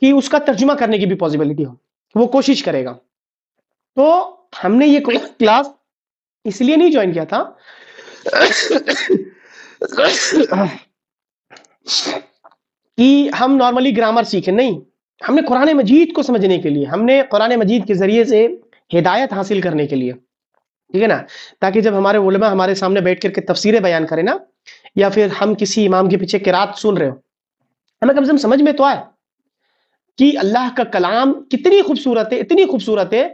کہ اس کا ترجمہ کرنے کی بھی پاسبلٹی ہو، وہ کوشش کرے گا. تو ہم نے یہ کلاس اس لیے نہیں جوائن کیا تھا کہ ہم نارملی گرامر سیکھیں، نہیں. ہم نے قرآن مجید کو سمجھنے کے لیے، ہم نے قرآن مجید کے ذریعے سے ہدایت حاصل کرنے کے لیے، ٹھیک ہے نا. تاکہ جب ہمارے علماء ہمارے سامنے بیٹھ کر کے تفسیریں بیان کریں نا، یا پھر ہم کسی امام کے پیچھے قرات سن رہے ہو، ہمیں کم سے کم سمجھ میں تو آئے کہ اللہ کا کلام کتنی خوبصورت ہے، اتنی خوبصورت ہے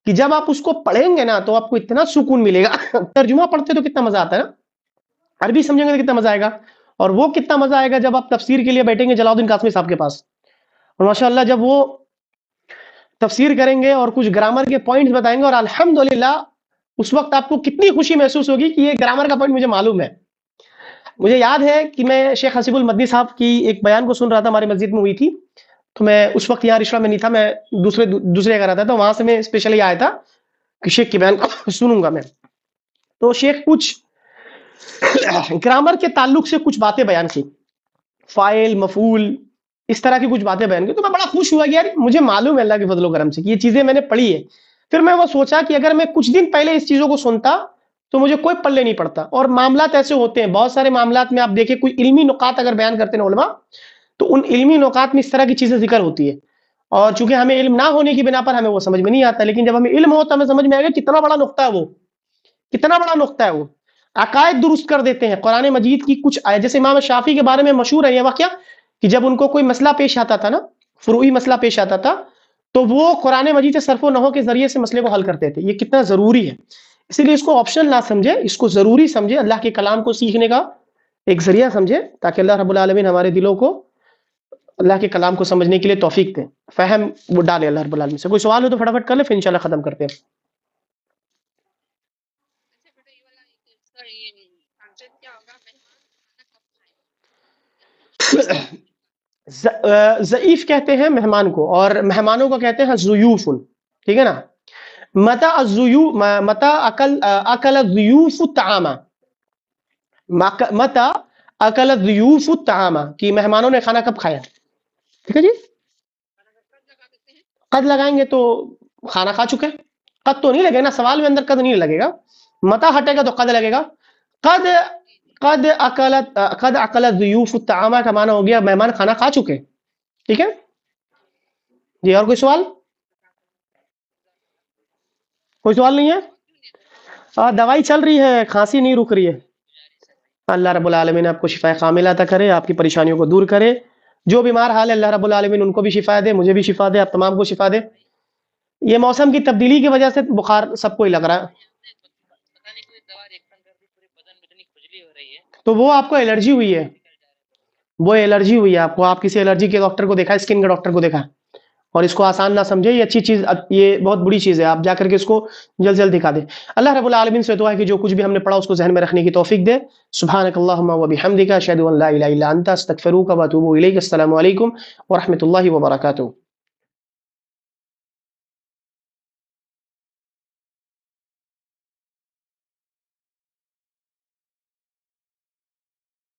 کہ جب آپ اس کو پڑھیں گے نا تو آپ کو اتنا سکون ملے گا. ترجمہ پڑھتے تو کتنا مزہ آتا ہے نا، عربی سمجھیں گے تو کتنا مزہ آئے گا. اور وہ کتنا مزہ آئے گا جب آپ تفسیر کے لیے بیٹھیں گے جلال الدین قاسمی صاحب کے پاس، اور ماشاءاللہ جب وہ تفسیر کریں گے اور کچھ گرامر کے پوائنٹس بتائیں گے، اور الحمدللہ اس وقت آپ کو کتنی خوشی محسوس ہوگی کہ یہ گرامر کا پوائنٹ مجھے معلوم ہے. مجھے یاد ہے کہ میں شیخ حسیب المدنی صاحب کی ایک بیان کو سن رہا تھا، ہماری مسجد میں ہوئی تھی. تو میں اس وقت یہاں رشوہ میں نہیں تھا، میں دوسرے گھر آتا تھا، وہاں سے میں اسپیشلی آیا تھا کہ شیخ کی بیان کو سنوں گا میں. تو شیخ کچھ گرامر کے تعلق سے کچھ باتیں بیان کی، فاعل مفعول اس طرح کی کچھ باتیں بیان کی. تو میں بڑا خوش ہوا کہ یار مجھے معلوم ہے اللہ کے فضل و کرم سے کہ یہ چیزیں میں نے پڑھی ہے. پھر میں وہ سوچا کہ اگر میں کچھ دن پہلے اس چیزوں کو سنتا تو مجھے کوئی پلے نہیں پڑتا. اور معاملات ایسے ہوتے ہیں، بہت سارے معاملات میں آپ دیکھیں کوئی علمی نکات اگر بیان کرتے ہیں علماء، تو ان علمی نکات میں اس طرح کی چیزیں ذکر ہوتی ہے، اور چونکہ ہمیں علم نہ ہونے کی بنا پر ہمیں وہ سمجھ میں نہیں آتا. لیکن جب ہمیں علم ہوتا ہمیں سمجھ میں آئے گا کتنا بڑا نقطہ ہے وہ، کتنا بڑا نقطہ ہے وہ. عقائد درست کر دیتے ہیں. قرآن مجید کی کچھ آیت، جیسے امام شافعی کے بارے میں مشہور ہے یہ واقعہ کہ جب ان کو کوئی مسئلہ پیش آتا تھا نا، فروعی مسئلہ پیش آتا تھا، تو وہ قرآن مجید سے صرف و نحو کے ذریعے سے مسئلے کو حل کرتے تھے. یہ کتنا ضروری ہے، اسی لیے اس کو آپشنل نہ سمجھے، اس کو ضروری سمجھے، اللہ کے کلام کو سیکھنے کا ایک ذریعہ سمجھے، تاکہ اللہ رب العالمین ہمارے دلوں کو اللہ کے کلام کو سمجھنے کے لیے توفیق دے، فہم وہ ڈالے اللہ رب العالمین سے. کوئی سوال ہو تو فٹافٹ کر لے، پھر انشاءاللہ ختم کرتے ہیں. ضعیف کہتے ہیں مہمان کو، اور مہمانوں کو کہتے ہیں ضیوف، ٹھیک ہے نا. متا اکل الضیوف الطعام، متا اکل الضیوف الطعام، کہ مہمانوں نے کھانا کب کھایا. ٹھیک ہے جی. قد لگائیں گے تو کھانا کھا چکے. قد تو نہیں لگے نا، سوال میں اندر قد نہیں لگے گا. متا ہٹے گا تو قد لگے گا. قد قد اکل الضیوف الطعام کا معنی ہو گیا مہمان کھانا کھا چکے. ٹھیک ہے جی. اور کوئی سوال؟ کوئی سوال نہیں ہے؟ دوائی چل رہی ہے، کھانسی نہیں رک رہی ہے. اللہ رب العالمین آپ کو شفا کاملہ عطا کرے، آپ کی پریشانیوں کو دور کرے. جو بیمار حال ہے اللہ رب العالمین ان کو بھی شفا دے، مجھے بھی شفا دے، آپ تمام کو شفا دے. یہ موسم کی تبدیلی کی وجہ سے بخار سب کو ہی لگ رہا ہے. تو وہ آپ کو الرجی ہوئی ہے، وہ الرجی ہوئی ہے آپ کو. آپ کسی الرجی کے ڈاکٹر کو دیکھا، اسکن کے ڈاکٹر کو دیکھا. اور اس کو آسان نہ سمجھے، یہ اچھی چیز، یہ بہت بڑی چیز ہے. آپ جا کر کے اس کو جلد جلد دکھا دیں. اللہ رب العالمین سے دعا ہے کہ جو کچھ بھی ہم نے پڑھا اس کو ذہن میں رکھنے کی توفیق دے. سبحانک اللہم و بحمدک، اشہد ان لا الہ الا انت، استغفرک و اتوب الیک. السلام علیکم ورحمۃ اللہ وبرکاتہ.